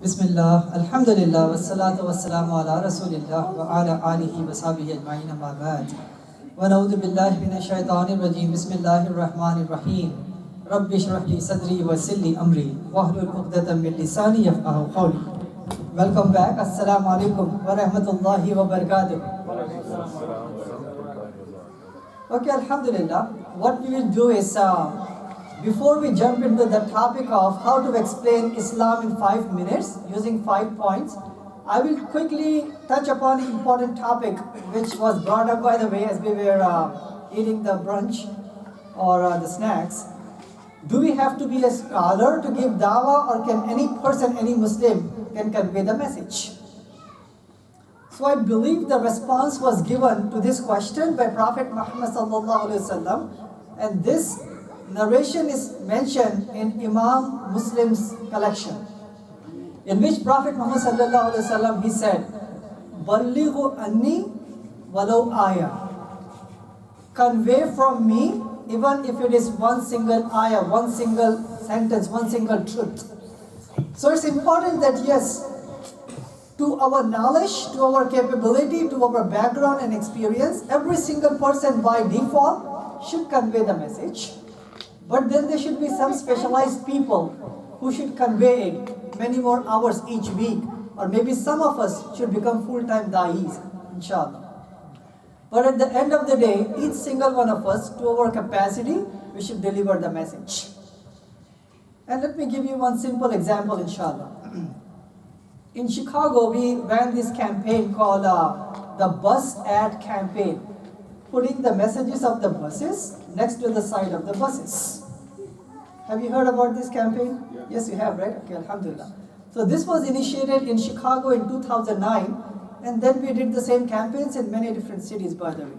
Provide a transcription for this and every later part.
Bismillah, Alhamdulillah, wassalatu wassalamu ala Rasulillah wa ala alihi wa sahbihi ajma'in amma ba'd. Wa na'udhu billahi minash shaitanir rajim. Bismillahir rahmanir rahim. Rabbi shrah li sadri wa yassir li amri wahlul 'uqdatam min lisani yafqahu qawli. Welcome back. Assalamu alaikum wa rahmatullahi wa barakatuh. Okay, Alhamdulillah. What we will do is before we jump into the topic of how to explain Islam in 5 minutes using 5 points, I will quickly touch upon an important topic which was brought up, by the way, as we were eating the brunch or the snacks. Do we have to be a scholar to give dawah, or can any person, any Muslim can convey the message? So I believe the response was given to this question by Prophet Muhammad sallallahu alaihi wasallam, and this narration is mentioned in Imam Muslim's collection, in which Prophet Muhammad sallallahu alaihi wasallam, he said, "Ballighu anni walau ayah." Convey from me, even if it is one single ayah, one single sentence, one single truth. So it's important that yes, to our knowledge, to our capability, to our background and experience, every single person by default should convey the message. But then there should be some specialized people who should convey it many more hours each week. Or maybe some of us should become full-time da'is, inshallah. But at the end of the day, each single one of us, to our capacity, we should deliver the message. And let me give you one simple example, inshallah. In Chicago, we ran this campaign called the Bus Ad Campaign, putting the messages of the buses next to the side of the buses. Have you heard about this campaign? Yes, you have, right? Okay, Alhamdulillah. So this was initiated in Chicago in 2009, and then we did the same campaigns in many different cities, by the way.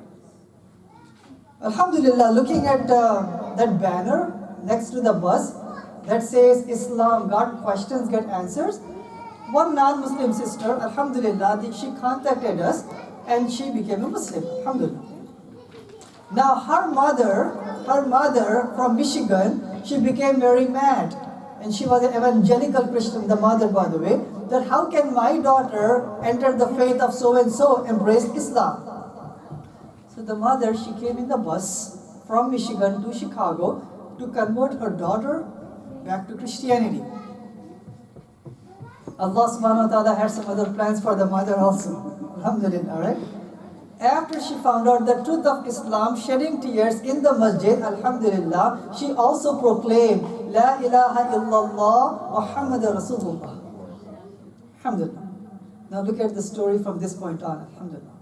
Alhamdulillah, looking at that banner next to the bus that says Islam, got questions, get answers, one non-Muslim sister, Alhamdulillah, she contacted us and she became a Muslim, Alhamdulillah. Now her mother from Michigan, she became very mad, and she was an evangelical Christian, the mother, by the way, that how can my daughter enter the faith of so-and-so, embrace Islam? So the mother, she came in the bus from Michigan to Chicago to convert her daughter back to Christianity. Allah subhanahu wa ta'ala had some other plans for the mother also. Alhamdulillah, right? After she found out the truth of Islam, shedding tears in the masjid, Alhamdulillah, she also proclaimed, La ilaha illallah Muhammad Rasulullah. Alhamdulillah. Now look at the story from this point on, Alhamdulillah.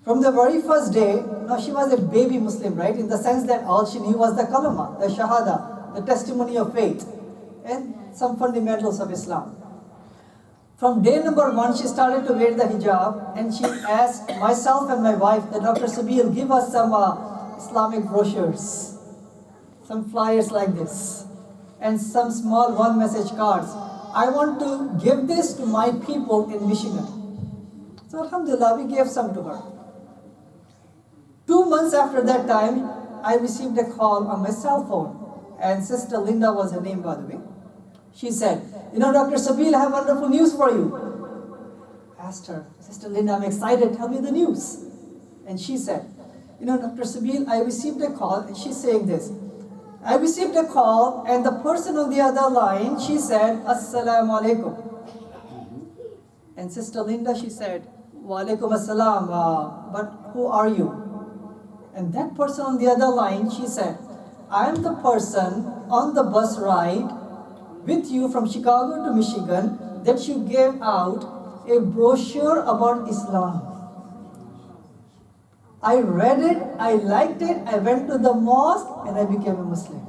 From the very first day, now she was a baby Muslim, right? In the sense that all she knew was the kalama, the shahada, the testimony of faith, and some fundamentals of Islam. From day number 1, she started to wear the hijab, and she asked myself and my wife, the Dr. Sabil, give us some Islamic brochures, some flyers like this, and some small one-message cards. I want to give this to my people in Michigan. So Alhamdulillah, we gave some to her. 2 months after that time, I received a call on my cell phone, and Sister Linda was her name, by the way. She said, Dr. Sabil, I have wonderful news for you. I asked her, Sister Linda, I'm excited, tell me the news. And she said, Dr. Sabil, I received a call, and she's saying this. I received a call, and the person on the other line, she said, Assalamu alaikum. And Sister Linda, she said, Wa alaikum assalam, but who are you? And that person on the other line, she said, I am the person on the bus ride with you from Chicago to Michigan that you gave out a brochure about Islam. I read it, I liked it, I went to the mosque, and I became a Muslim.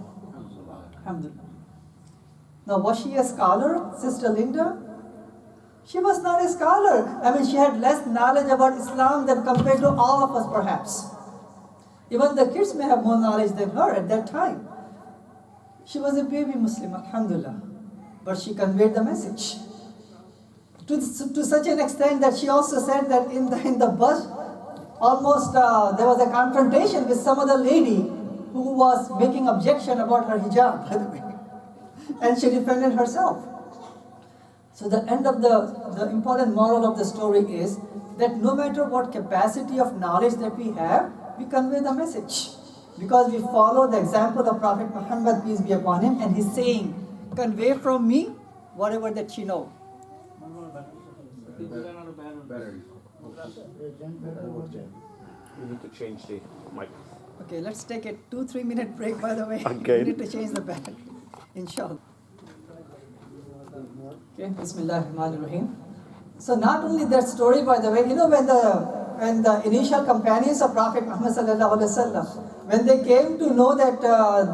Alhamdulillah. Now, was she a scholar, Sister Linda? She was not a scholar. She had less knowledge about Islam than compared to all of us, perhaps. Even the kids may have more knowledge than her at that time. She was a baby Muslim, Alhamdulillah. But she conveyed the message. To such an extent that she also said that in the bus, almost there was a confrontation with some other lady who was making objection about her hijab, by the way. And she defended herself. So the end of the important moral of the story is that no matter what capacity of knowledge that we have, we convey the message. Because we follow the example of Prophet Muhammad, peace be upon him, and he's saying, convey from me whatever that you know. Battery. You need to change the mic. Okay, let's take a 2-3 minute break, by the way. Okay. We need to change the battery. Inshallah. Okay, Bismillahirrahmanirrahim. So not only that story, by the way, you know, when the initial companions of Prophet Muhammad sallallahu alaihi wasallam, when they came to know that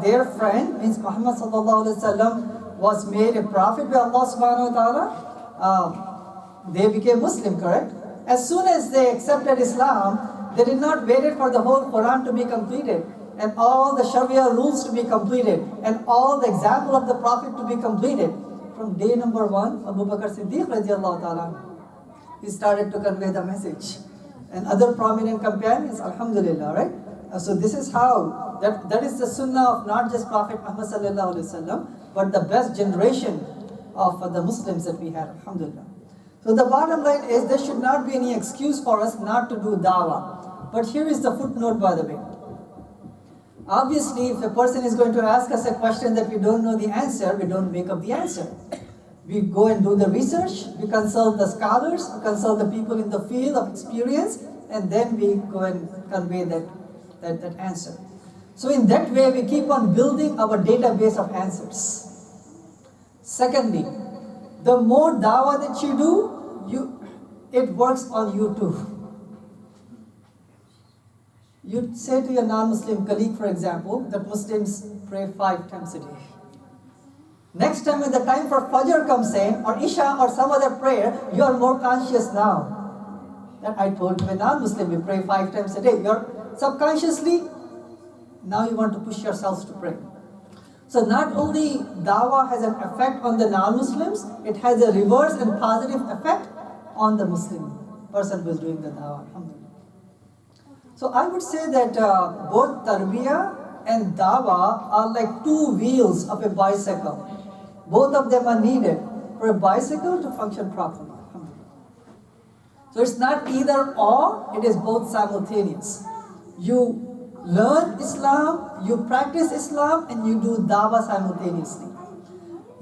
their friend, means Muhammad sallallahu alaihi wasallam, was made a prophet by Allah subhanahu wa ta'ala, they became Muslim, correct? As soon as they accepted Islam, they did not wait for the whole Quran to be completed and all the Sharia rules to be completed and all the example of the Prophet to be completed. From day number 1, Abu Bakr Siddiq radiallahu ta'ala, he started to convey the message. And other prominent companions, alhamdulillah, right? So this is how, that is the sunnah of not just Prophet Muhammad sallallahu alaihi wasallam, but the best generation of the Muslims that we had, alhamdulillah. So the bottom line is there should not be any excuse for us not to do dawah. But here is the footnote, by the way. Obviously, if a person is going to ask us a question that we don't know the answer, we don't make up the answer. We go and do the research, we consult the scholars, we consult the people in the field of experience, and then we go and convey that answer. So in that way, we keep on building our database of answers. Secondly, the more dawah that you do, it works on you too. You say to your non-Muslim colleague, for example, that Muslims pray 5 times a day. Next time when the time for Fajr comes in, or Isha or some other prayer, you are more conscious now. That I told you a non-Muslim, we pray 5 times a day. You're subconsciously, now you want to push yourselves to pray. So not only dawah has an effect on the non-Muslims, it has a reverse and positive effect on the Muslim person who is doing the dawah. So I would say that both tarbiyah and dawah are like 2 wheels of a bicycle. Both of them are needed for a bicycle to function properly. So it's not either or, it is both simultaneous. You learn Islam, you practice Islam, and you do dawah simultaneously.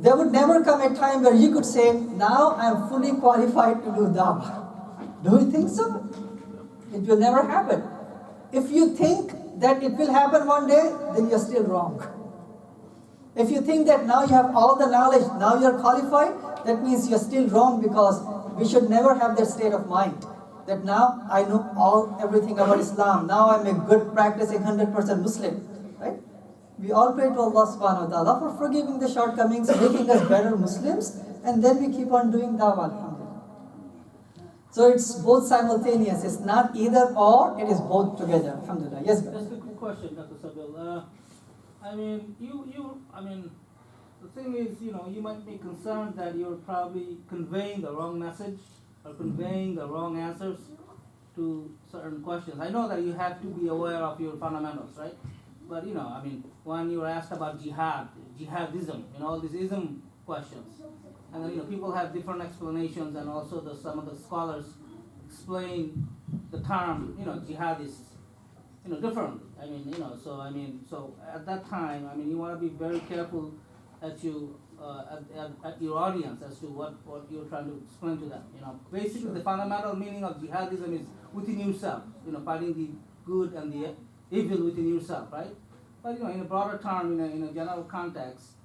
There would never come a time where you could say, now I am fully qualified to do dawah. Do you think so? It will never happen. If you think that it will happen one day, then you're still wrong. If you think that now you have all the knowledge, now you're qualified, that means you're still wrong, because we should never have that state of mind. That now I know everything about Islam. Now I'm a good practicing 100% Muslim. Right? We all pray to Allah subhanahu wa ta'ala for forgiving the shortcomings, making us better Muslims, and then we keep on doing dawah, alhamdulillah. So it's both simultaneous. It's not either or, it is both together, alhamdulillah. Yes, guys. Just a quick question, Dr. Sabil. The thing is, you might be concerned that you're probably conveying the wrong message or conveying the wrong answers to certain questions. I know that you have to be aware of your fundamentals, right? But, when you were asked about jihadism, all these ism questions, and then, people have different explanations, and also some of the scholars explain the term, jihad is, different. So at that time, you want to be very careful at your audience as to what you're trying to explain to them. Basically the fundamental meaning of jihadism is within yourself. Fighting the good and the evil within yourself, right? But in a broader term, in a general context,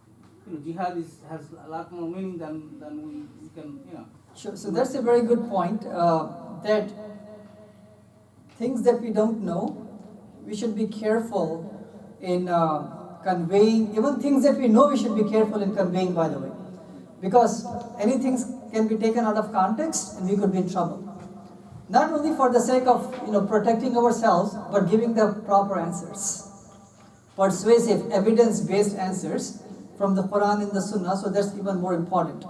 jihad has a lot more meaning than we can. Sure. So that's a very good point. That things that we don't know, we should be careful in conveying. Even things that we know, we should be careful in conveying, by the way, because anything can be taken out of context and we could be in trouble. Not only for the sake of protecting ourselves, but giving the proper answers, persuasive, evidence-based answers from the Quran and the Sunnah. So that's even more important.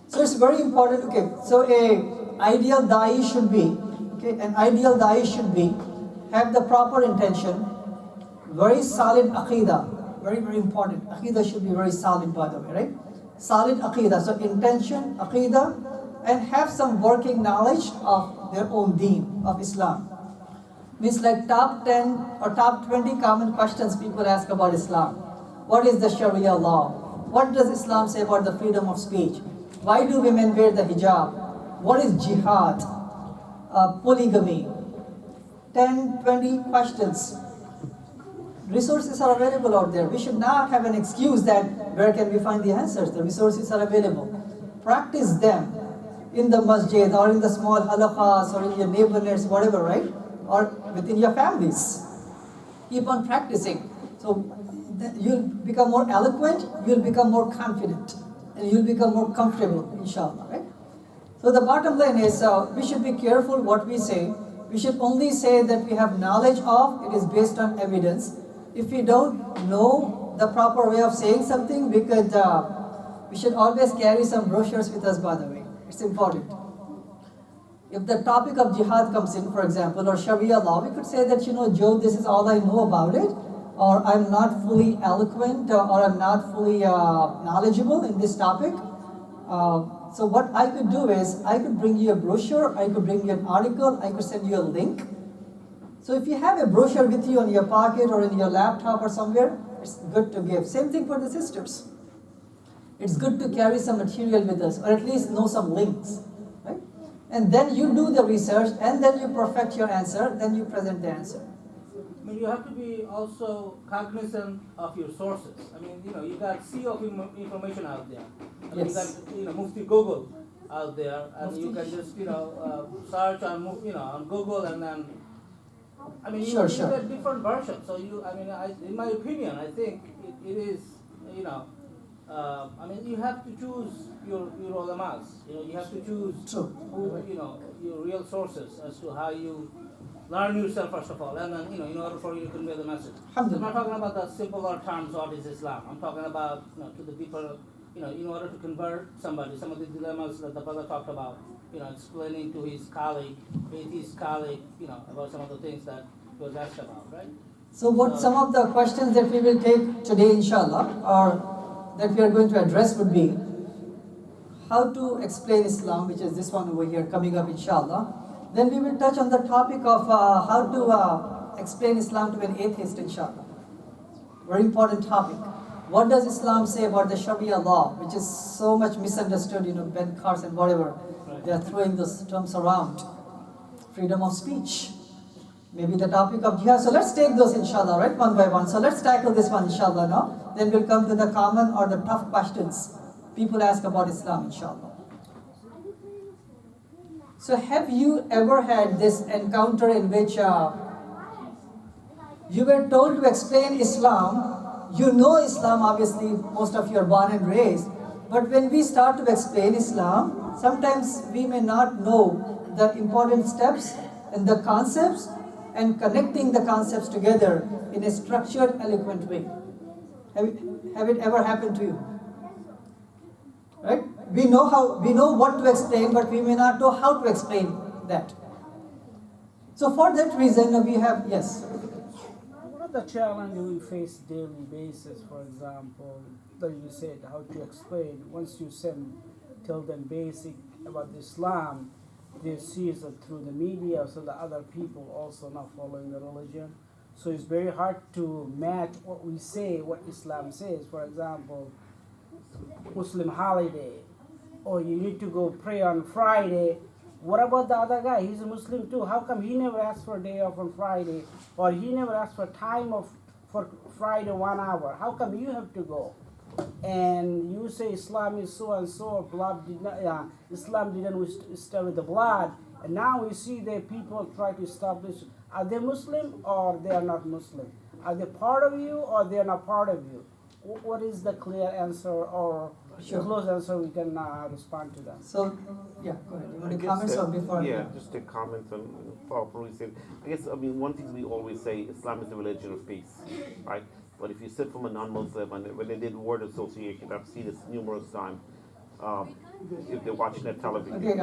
So it's very important. Okay, so an ideal da'i should be have the proper intention, very solid aqidah, very, very important. Aqidah should be very solid, by the way, right? solid aqidah, so intention, aqidah, and have some working knowledge of their own deen, of Islam. Means like top 10 or top 20 common questions people ask about Islam. What is the Sharia law? What does Islam say about the freedom of speech? Why do women wear the hijab? What is jihad? Polygamy? 10, 20 questions. Resources are available out there. We should not have an excuse that where can we find the answers? The resources are available. Practice them in the masjid or in the small halaqas or in your neighborhoods, whatever, right? Or within your families. Keep on practicing. So you'll become more eloquent, you'll become more confident, and you'll become more comfortable, inshallah, right? So the bottom line is we should be careful what we say. We should only say that we have knowledge of, it is based on evidence. If we don't know the proper way of saying something, we should always carry some brochures with us, by the way. It's important. If the topic of jihad comes in, for example, or Sharia law, we could say that, Joe, this is all I know about it, or I'm not fully eloquent, or I'm not fully knowledgeable in this topic. So what I could do is, I could bring you a brochure, I could bring you an article, I could send you a link. So if you have a brochure with you in your pocket or in your laptop or somewhere, it's good to give. Same thing for the sisters. It's good to carry some material with us, or at least know some links, right? And then you do the research, and then you perfect your answer, then you present the answer. I mean, you have to be also cognizant of your sources. I mean, you got sea of information out there. I mean, Yes. You got, Mufti Google out there, and Mufti. you can just, search on, on Google, and then, I mean, Sure. you get different versions. So in my opinion, I think it is, I mean, you have to choose your ulamas. You have to choose True. who, your real sources as to how you learn yourself first of all, and then in order for you to convey the message. I'm not talking about the simpler terms what is Islam. I'm talking about to the deeper, in order to convert somebody, some of the dilemmas that the brother talked about, explaining to his colleague, about some of the things that he was asked about, right? So some of the questions that we will take today, inshallah, or that we are going to address would be how to explain Islam, which is this one over here coming up, inshallah. Then we will touch on the topic of how to explain Islam to an atheist, inshallah. Very important topic. What does Islam say about the Sharia law, which is so much misunderstood, Ben Carson, whatever. They are throwing those terms around. Freedom of speech. Maybe the topic of jihad. So let's take those, inshallah, right, one by one. So let's tackle this one, inshallah, now. Then we'll come to the common or the tough questions people ask about Islam, inshallah. So have you ever had this encounter in which you were told to explain Islam? You know Islam, obviously, most of you are born and raised. But when we start to explain Islam, sometimes we may not know the important steps and the concepts and connecting the concepts together in a structured, eloquent way. Have it ever happened to you? Right? We know what to explain, but we may not know how to explain that. So for that reason, we have, yes. What are the challenges we face daily basis, for example, that you said how to explain? Once you tell them basic about Islam, they see it through the media, so the other people also not following the religion. So it's very hard to match what we say, what Islam says. For example, Muslim holiday, or you need to go pray on Friday. What about the other guy? He's a Muslim too. How come he never asked for a day off on Friday, or he never asked for time for Friday 1 hour? How come you have to go? And you say Islam is so and so. Islam didn't start with the blood, and now we see that people try to establish: are they Muslim or they are not Muslim? Are they part of you or they are not part of you? What is the clear answer or Sure. close answer we can respond to that? So, yeah, go ahead. You want to I comment guess, or before? Yeah, just to comment on what we said. I guess, one thing we always say, Islam is the religion of peace, right? But if you sit from a non-Muslim, and when they did word association, I've seen this numerous times, if they're watching that television, Okay,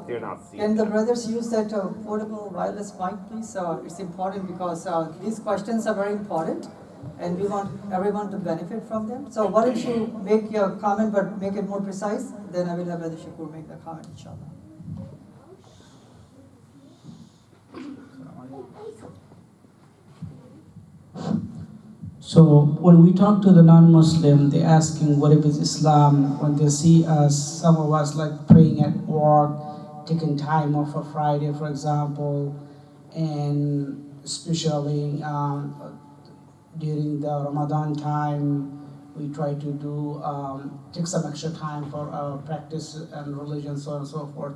they're not seeing can the that. brothers use that portable wireless mic, please? It's important because these questions are very important. and we want everyone to benefit from them. So why don't you make your comment but make it more precise, then I will have Brother Shakur make the comment, inshallah. So when we talk to the non-Muslim, they're asking what is Islam. When they see us, some of us like praying at work, taking time off for Friday, for example, and especially during the Ramadan time, we try to do take some extra time for practice and religion, so on and so forth.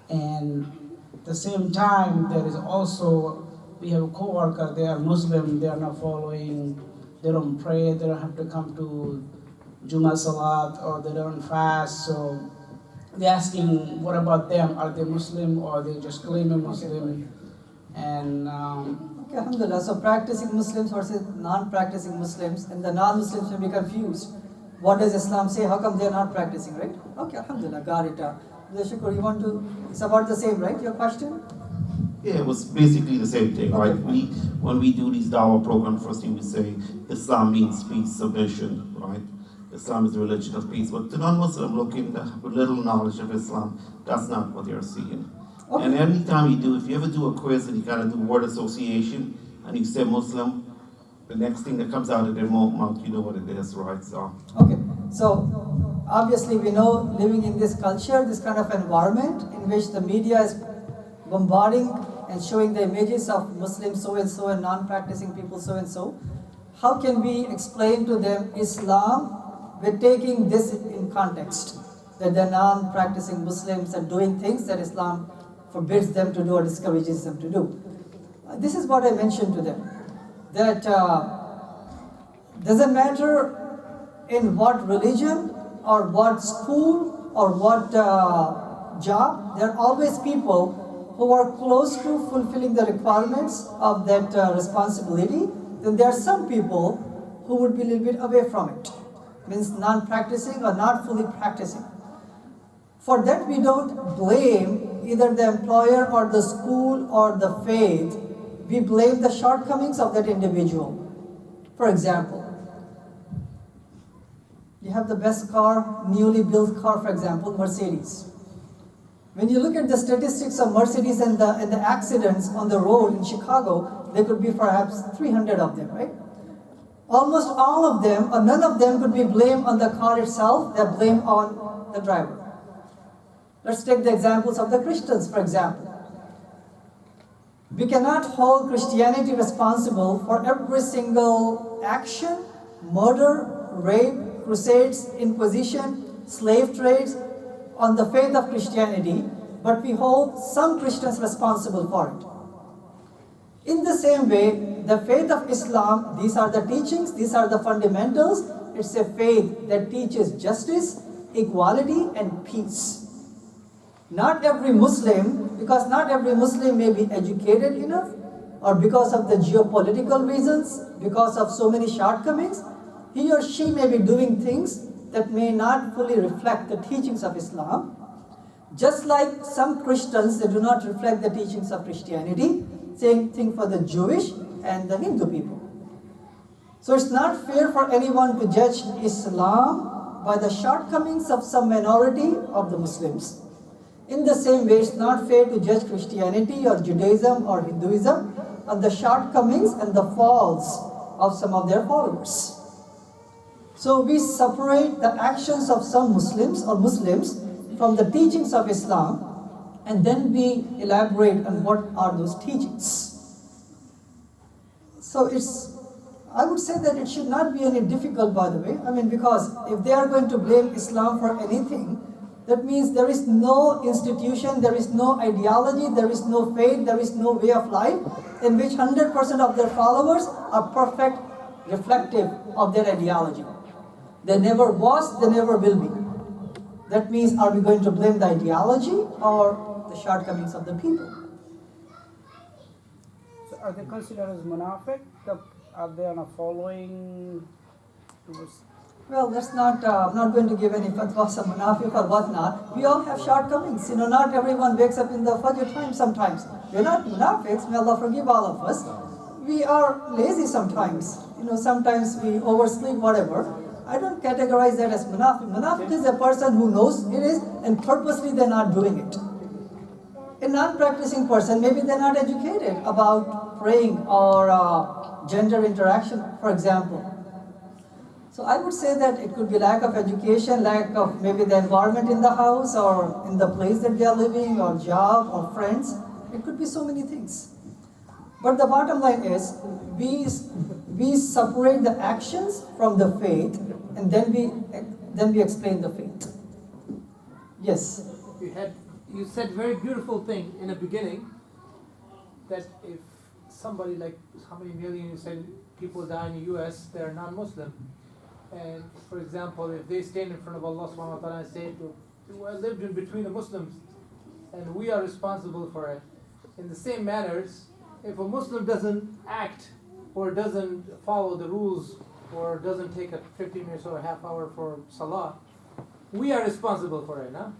And at the same time, there is also, we have a co-worker, they are Muslim, they are not following, they don't pray, they don't have to come to Juma Salat, or they don't fast. So they're asking, what about them? Are they Muslim, or they just claim a Muslim? And Okay, alhamdulillah. So practicing Muslims versus non-practicing Muslims, and the non-Muslims may be confused. What does Islam say? How come they are not practicing, right? Okay, alhamdulillah, got it. Brother Shakur, you want to, it's about the same, right, your question? Yeah, it was basically the same thing, right? When we do these dawah programs, first thing we say, Islam means peace, submission, right? Islam is the religion of peace. But the non-Muslim looking with little knowledge of Islam, that's not what they're seeing. Okay. And every time you do, if you ever do a quiz and you gotta do word association, and you say Muslim, the next thing that comes out of their mouth, you know what it is, right? So. Okay, so obviously we know, living in this culture, this kind of environment in which the media is bombarding and showing the images of Muslims so and so and non-practicing people so and so, how can we explain to them Islam with taking this in context, that they're non-practicing Muslims and doing things that Islam forbids them to do or discourages them to do? This is what I mentioned to them, that doesn't matter in what religion or what school or what job, there are always people who are close to fulfilling the requirements of that responsibility. Then there are some people who would be a little bit away from it, means non-practicing or not fully practicing. For that we don't blame either the employer or the school or the faith. We blame the shortcomings of that individual. For example, you have the best car, newly built car, for example, Mercedes. When you look at the statistics of Mercedes and the accidents on the road in Chicago, there could be perhaps 300 of them, right? Almost all of them, or none of them, could be blamed on the car itself. They're blamed on the driver. Let's take the examples of the Christians, for example. We cannot hold Christianity responsible for every single action, murder, rape, crusades, inquisition, slave trades on the faith of Christianity, but we hold some Christians responsible for it. In the same way, the faith of Islam, these are the teachings, these are the fundamentals. It's a faith that teaches justice, equality, and peace. Not every Muslim, because not every Muslim may be educated enough, or because of the geopolitical reasons, because of so many shortcomings, he or she may be doing things that may not fully reflect the teachings of Islam. Just like some Christians, they do not reflect the teachings of Christianity. Same thing for the Jewish and the Hindu people. So it's not fair for anyone to judge Islam by the shortcomings of some minority of the Muslims. In the same way, it's not fair to judge Christianity or Judaism or Hinduism on the shortcomings and the faults of some of their followers. So we separate the actions of some Muslims or Muslims from the teachings of Islam, and then we elaborate on what are those teachings. So I would say that it should not be any difficult, by the way. I mean, because if they are going to blame Islam for anything, that means there is no institution, there is no ideology, there is no faith, there is no way of life in which 100% of their followers are perfect, reflective of their ideology. There never was, there never will be. That means, are we going to blame the ideology or the shortcomings of the people? So are they considered as munafiq? Are they not following? Well, that's not, I'm not going to give any fatwas of munafiq or whatnot. We all have shortcomings. Not everyone wakes up in the Fajr time sometimes. We're not munafiqs, may Allah forgive all of us. We are lazy sometimes. sometimes we oversleep, whatever. I don't categorize that as munafiq. Munafiq is a person who knows it is and purposely they're not doing it. A non-practicing person, maybe they're not educated about praying or gender interaction, for example. So I would say that it could be lack of education, lack of maybe the environment in the house or in the place that they are living or job or friends. It could be so many things. But the bottom line is we separate the actions from the faith and then we explain the faith. Yes. You said a very beautiful thing in the beginning, that if somebody, like how many million you said people die in the US, they are non-Muslim. And for example, if they stand in front of Allah subhanahu wa ta'ala and say, I lived in between the Muslims and we are responsible for it. In the same manners, if a Muslim doesn't act or doesn't follow the rules or doesn't take a 15 minutes or a half hour for salah, we are responsible for it, no?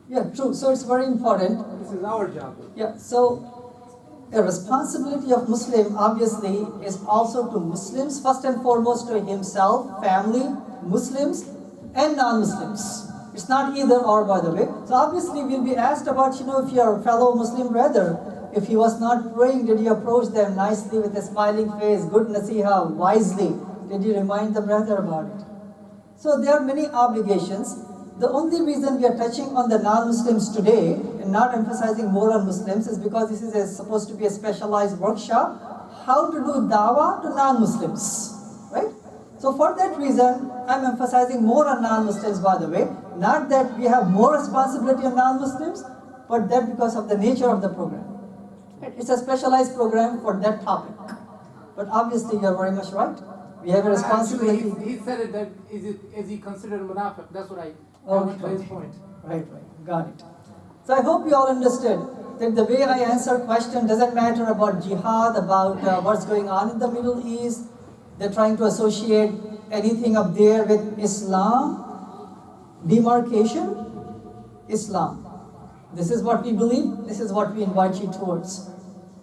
Yeah, true. So it's very important. This is our job. Yeah, so a responsibility of Muslim obviously is also to Muslims, first and foremost to himself, family, Muslims and non-Muslims. It's not either or, by the way. So obviously we'll be asked about, if your fellow Muslim brother, if he was not praying, did you approach them nicely with a smiling face, good nasiha, wisely? Did you remind the brother about it? So there are many obligations. The only reason we are touching on the non-Muslims today and not emphasizing more on Muslims is because this is supposed to be a specialized workshop, how to do dawah to non-Muslims, right? So for that reason, I'm emphasizing more on non-Muslims, by the way. Not that we have more responsibility on non-Muslims, but that because of the nature of the program. It's a specialized program for that topic. But obviously you're very much right. We have a responsibility. Actually, he said it that is he considered a munafiq? That's what I went to his point. Right, got it. So I hope you all understood that the way I answer question doesn't matter about jihad, about what's going on in the Middle East. They're trying to associate anything up there with Islam, demarcation, Islam. This is what we believe, this is what we invite you towards.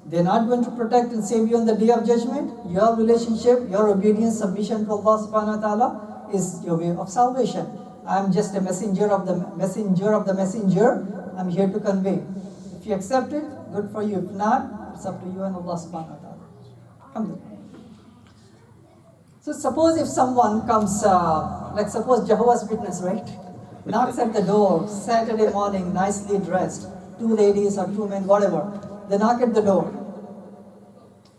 They're not going to protect and save you on the day of judgment. Your relationship, your obedience, submission to Allah subhanahu wa ta'ala is your way of salvation. I'm just a messenger of the messenger. I'm here to convey. If you accept it, good for you. If not, it's up to you and Allah subhanahu wa ta'ala. Alhamdulillah. So suppose if someone comes, suppose Jehovah's Witness, right? Knocks at the door, Saturday morning, nicely dressed, 2 ladies or 2 men, whatever. They knock at the door.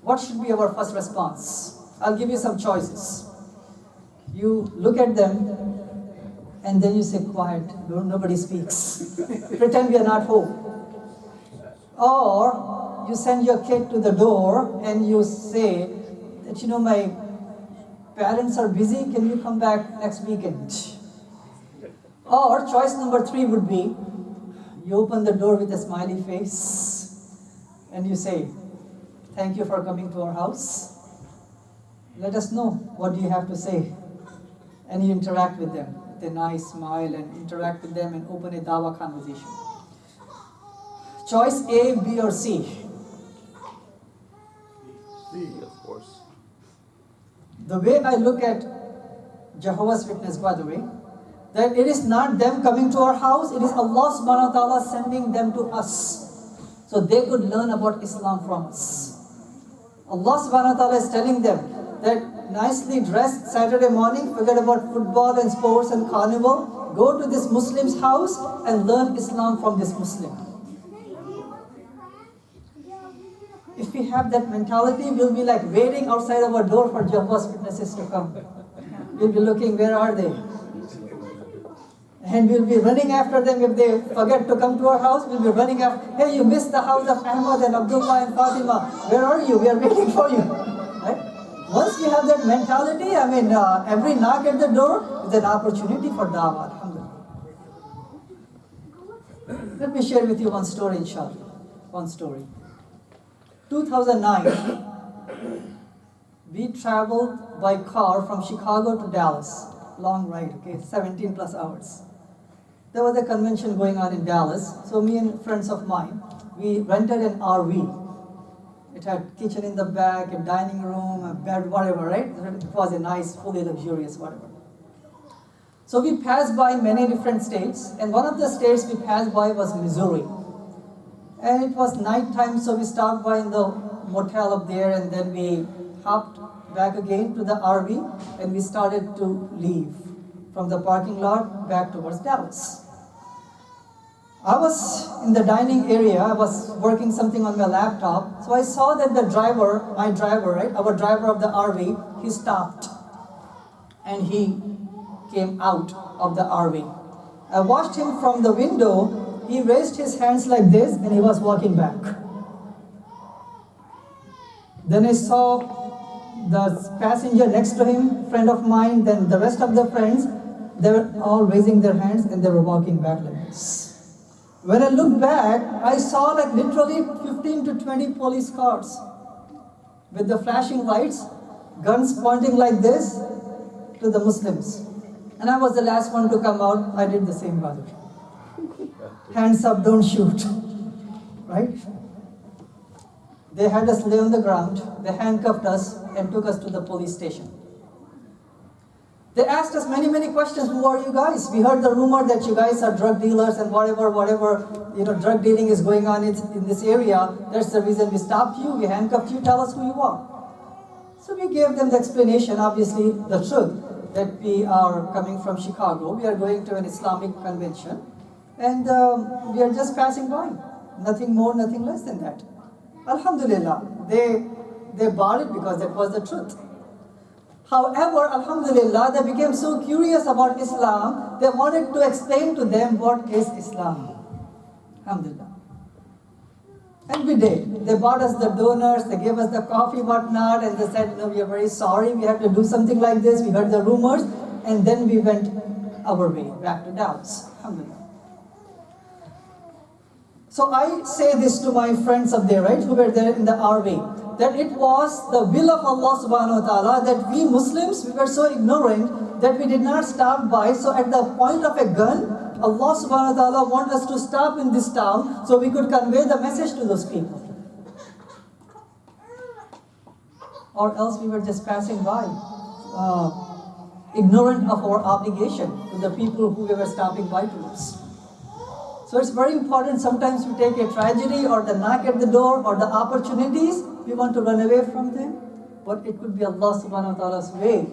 What should be our first response? I'll give you some choices. You look at them and then you say, quiet, nobody speaks. Pretend we are not home. Or you send your kid to the door and you say that, my parents are busy, can you come back next weekend? Or choice number 3 would be, you open the door with a smiley face and you say, thank you for coming to our house. Let us know what you have to say. And you interact with them with a nice smile and interact with them and open a dawah conversation. Choice A, B or C? C, of course. The way I look at Jehovah's Witness, by the way, that it is not them coming to our house, it is Allah subhanahu wa ta'ala sending them to us. So they could learn about Islam from us. Allah subhanahu wa ta'ala is telling them that nicely dressed Saturday morning, forget about football and sports and carnival, go to this Muslim's house and learn Islam from this Muslim. If we have that mentality, we'll be like waiting outside our door for Jehovah's Witnesses to come. We'll be looking, where are they? And we'll be running after them if they forget to come to our house. We'll be running after, hey, you missed the house of Ahmad and Abdullah and Fatima. Where are you? We are waiting for you. Right? Once we have that mentality, every knock at the door is an opportunity for dawah. Alhamdulillah. Let me share with you one story, inshallah. One story. 2009, we traveled by car from Chicago to Dallas. Long ride, 17 plus hours. There was a convention going on in Dallas, so me and friends of mine, we rented an RV, a It had kitchen in the back, a dining room, a bed, whatever, right? It was a nice, fully luxurious, whatever. So we passed by many different states, and one of the states we passed by was Missouri. And it was night time, so we stopped by in the motel up there, and then we hopped back again to the RV, and we started to leave from the parking lot back towards Dallas. I was in the dining area, I was working something on my laptop, so I saw that the driver, my driver, right, our driver of the RV, he stopped and he came out of the RV. I watched him from the window, he raised his hands like this and he was walking back. Then I saw the passenger next to him, friend of mine, then the rest of the friends, they were all raising their hands and they were walking back like this. When I looked back, I saw like literally 15 to 20 police cars with the flashing lights, guns pointing like this to the Muslims. And I was the last one to come out. I did the same, brother. Hands up, don't shoot. Right? They had us lay on the ground, they handcuffed us and took us to the police station. They asked us many questions. Who are you guys? We heard the rumor that you guys are drug dealers and whatever, drug dealing is going on in this area. That's the reason we stopped you, we handcuffed you, tell us who you are. So we gave them the explanation, obviously the truth, that we are coming from Chicago. We are going to an Islamic convention and we are just passing by. Nothing more, nothing less than that. Alhamdulillah, they bought it because that was the truth. However, alhamdulillah, they became so curious about Islam, they wanted to explain to them what is Islam. Alhamdulillah. And we did. They bought us the donors, they gave us the coffee, whatnot, and they said, no, we are very sorry, we have to do something like this. We heard the rumors, and then we went our way back to Dallas. Alhamdulillah. So I say this to my friends up there, right, who were there in the RV, that it was the will of Allah subhanahu wa ta'ala that we Muslims, we were so ignorant that we did not stop by. So at the point of a gun, Allah subhanahu wa ta'ala wanted us to stop in this town so we could convey the message to those people. Or else we were just passing by, ignorant of our obligation to the people who we were stopping by to us. So it's very important, sometimes we take a tragedy or the knock at the door or the opportunities, we want to run away from them, but it could be Allah subhanahu wa ta'ala's way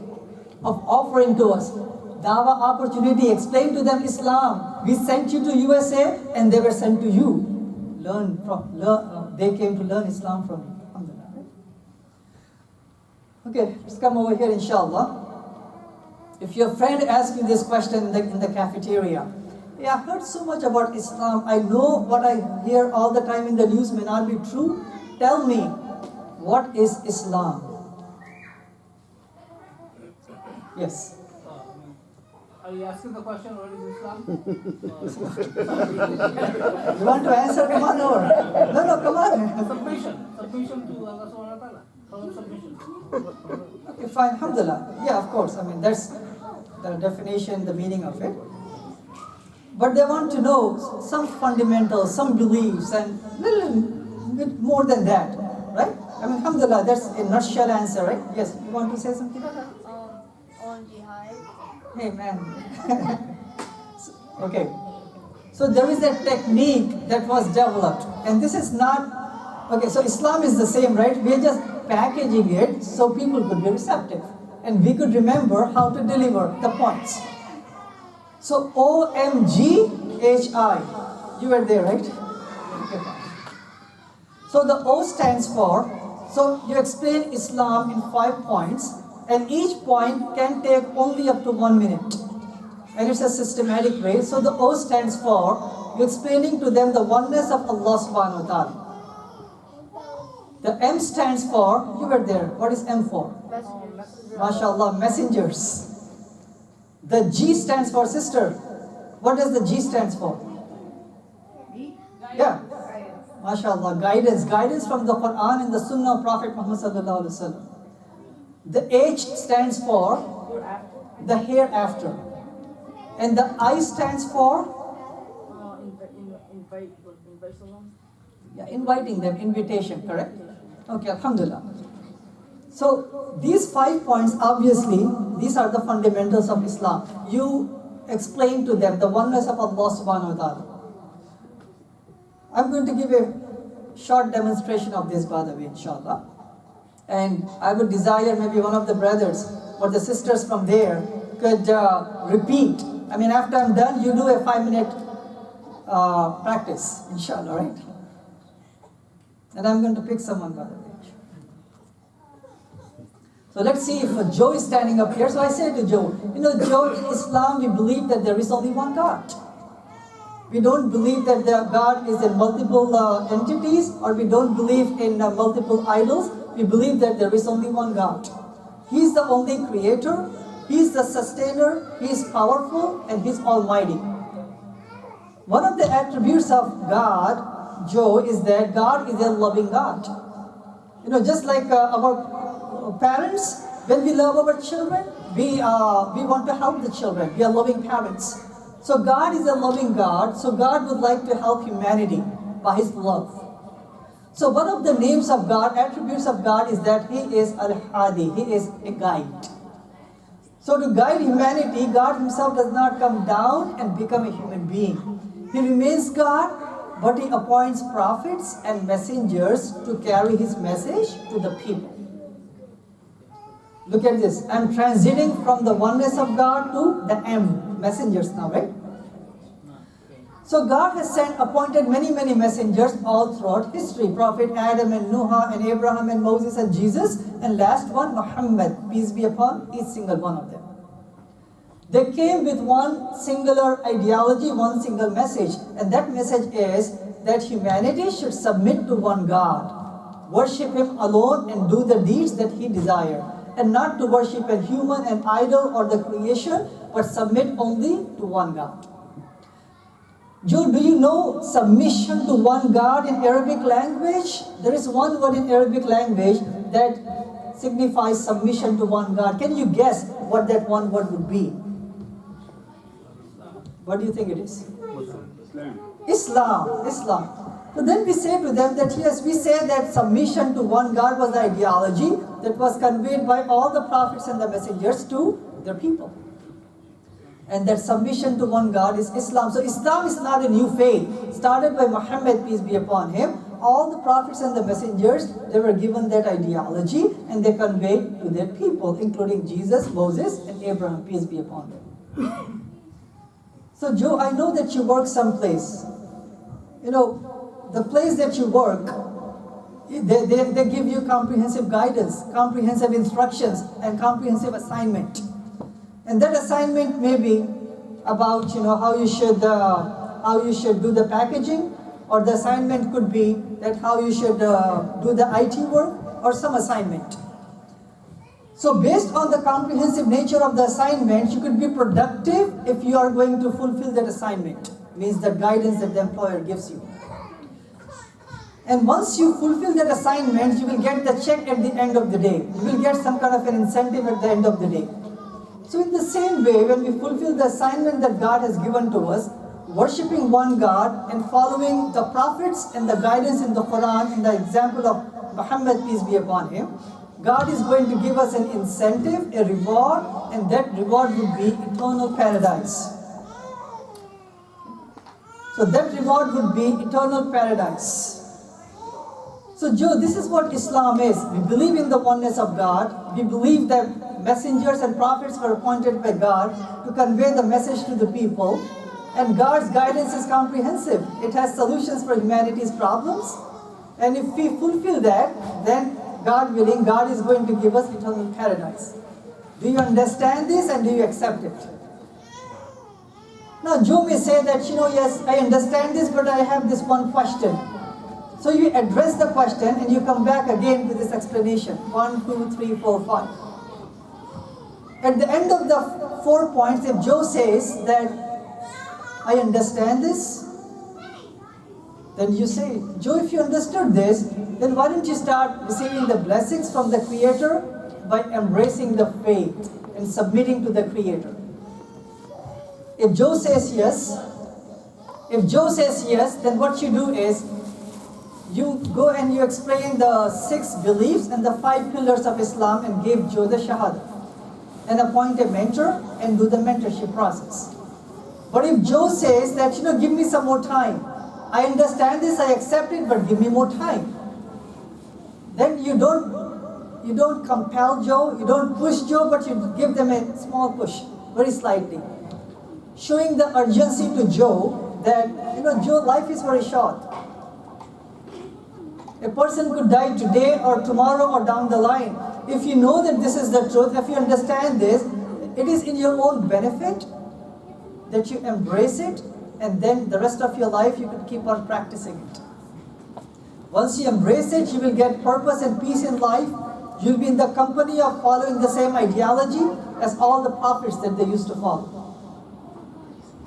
of offering to us dawah opportunity, explain to them Islam. We sent you to USA and they were sent to you. They came to learn Islam from you. Alhamdulillah. Okay, let's come over here inshallah. If your friend asks you this question in the cafeteria, yeah, I heard so much about Islam, I know what I hear all the time in the news may not be true. Tell me, what is Islam? Yes. Are you asking the question, what is Islam? You want to answer? Come on over. No, come on. Submission to Allah subhanahu wa ta'ala. Submission. Okay, fine. Alhamdulillah. Yeah, of course. I mean, that's the definition, the meaning of it. But they want to know some fundamentals, some beliefs, and a little bit more than that, right? I mean, alhamdulillah, that's a nutshell answer, right? Yes, you want to say something? On jihad. Hey, man. Okay. So there is a technique that was developed, and this is not, okay, so Islam is the same, right? We are just packaging it so people could be receptive, and we could remember how to deliver the points. So OMGHI, you were there, right? Okay. So the O stands for, so you explain Islam in 5 points, and each point can take only up to 1 minute. And it's a systematic way. So the O stands for, you're explaining to them the oneness of Allah subhanahu wa ta'ala. The M stands for, you were there, what is M for? Messengers. MashaAllah, messengers. The G stands for sister. What does the G stands for? Yeah. MashaAllah, guidance. Guidance from the Quran and the Sunnah of Prophet Muhammad sallallahu alaihi wasallam. The H stands for the hereafter. And the I stands for? Invite someone. Yeah, inviting them, invitation, correct? Okay, Alhamdulillah. So these 5 points, obviously, these are the fundamentals of Islam. You explain to them the oneness of Allah subhanahu wa ta'ala. I'm going to give a short demonstration of this, by the way, inshallah. And I would desire maybe one of the brothers or the sisters from there could repeat. I mean, after I'm done, you do a 5-minute practice, inshallah, right? And I'm going to pick someone, by the way. So let's see if Joe is standing up here. So I say to Joe, Joe, in Islam we believe that there is only one God. We don't believe that the God is in multiple entities, or we don't believe in multiple idols. We believe that there is only one God. He is the only creator, He is the sustainer, He is powerful, and He is almighty. One of the attributes of God, Joe, is that God is a loving God. Just like our parents, when we love our children, we want to help the children. We are loving parents. So God is a loving God. So God would like to help humanity by His love. So one of the names of God, attributes of God, is that He is Al-Hadi. He is a guide. So to guide humanity, God Himself does not come down and become a human being. He remains God, but He appoints prophets and messengers to carry His message to the people. Look at this. I'm transiting from the oneness of God to the messengers now, right? So God has appointed many messengers all throughout history. Prophet Adam and Noah and Abraham and Moses and Jesus. And last one, Muhammad, peace be upon each single one of them. They came with one singular ideology, one single message. And that message is that humanity should submit to one God, worship Him alone and do the deeds that He desired. And not to worship a human, an idol, or the creation, but submit only to one God. Joe, do you know submission to one God in Arabic language? There is one word in Arabic language that signifies submission to one God. Can you guess what that one word would be? What do you think it is? Islam. So then we say to them that yes, we say that submission to one God was the ideology that was conveyed by all the prophets and the messengers to their people. And that submission to one God is Islam. So Islam is not a new faith. Started by Muhammad, peace be upon him. All the prophets and the messengers, they were given that ideology and they conveyed to their people, including Jesus, Moses, and Abraham, peace be upon them. So Joe, I know that you work someplace. The place that you work, they give you comprehensive guidance, comprehensive instructions, and comprehensive assignment. And that assignment may be about how you should do the packaging, or the assignment could be that how you should do the IT work, or some assignment. So based on the comprehensive nature of the assignment, you could be productive if you are going to fulfill that assignment. Means the guidance that the employer gives you. And once you fulfill that assignment, you will get the check at the end of the day. You will get some kind of an incentive at the end of the day. So in the same way, when we fulfill the assignment that God has given to us, worshipping one God and following the prophets and the guidance in the Quran, in the example of Muhammad, peace be upon him, God is going to give us an incentive, a reward, and that reward will be eternal paradise. So that reward would be eternal paradise. So Joe, this is what Islam is. We believe in the oneness of God. We believe that messengers and prophets were appointed by God to convey the message to the people. And God's guidance is comprehensive. It has solutions for humanity's problems. And if we fulfill that, then God willing, God is going to give us eternal paradise. Do you understand this and do you accept it? Now Joe may say that, yes, I understand this, but I have this one question. So you address the question and you come back again with this explanation. 1, 2, 3, 4, 5. At the end of the 4 points, if Joe says that I understand this, then you say, Joe, if you understood this, then why don't you start receiving the blessings from the Creator by embracing the faith and submitting to the Creator? If Joe says yes, then what you do is, you go and you explain the 6 beliefs and the 5 pillars of Islam and give Joe the Shahada. And appoint a mentor and do the mentorship process. But if Joe says that, give me some more time. I understand this, I accept it, but give me more time. Then you don't compel Joe, you don't push Joe, but you give them a small push, very slightly. Showing the urgency to Joe that, Joe, life is very short. A person could die today or tomorrow or down the line. If you know that this is the truth, if you understand this, it is in your own benefit that you embrace it, and then the rest of your life you can keep on practicing it. Once you embrace it, you will get purpose and peace in life. You'll be in the company of following the same ideology as all the prophets that they used to follow.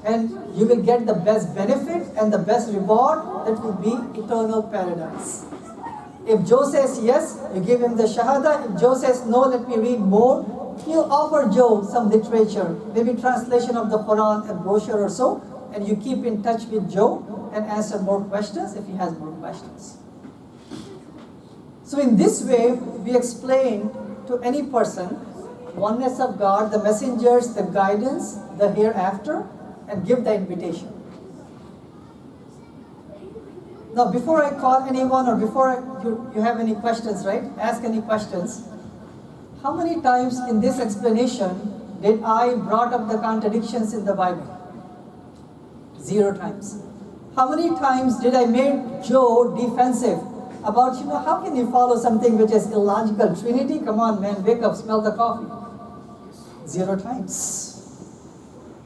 And you will get the best benefit and the best reward, that will be eternal paradise. If Joe says yes, you give him the Shahada. If Joe says no, let me read more, you offer Joe some literature, maybe translation of the Quran, a brochure or so, and you keep in touch with Joe and answer more questions if he has more questions. So in this way, we explain to any person oneness of God, the messengers, the guidance, the hereafter, and give the invitation. Now, before I call anyone or before you have any questions, right? Ask any questions. How many times in this explanation did I brought up the contradictions in the Bible? 0 times. How many times did I make Joe defensive about, how can you follow something which is illogical? Trinity? Come on, man, wake up, smell the coffee. 0 times.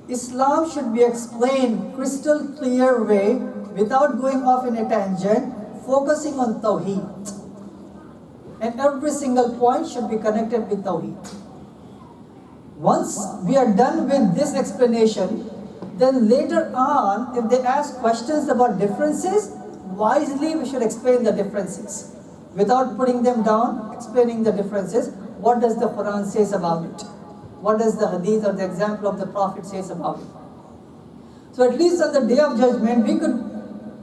Islam should be explained crystal clear way without going off in a tangent, focusing on Tawheed. And every single point should be connected with Tawheed. Once we are done with this explanation, then later on, if they ask questions about differences, wisely we should explain the differences. Without putting them down, explaining the differences. What does the Quran says about it? What does the Hadith or the example of the Prophet says about it? So at least on the Day of Judgment, we could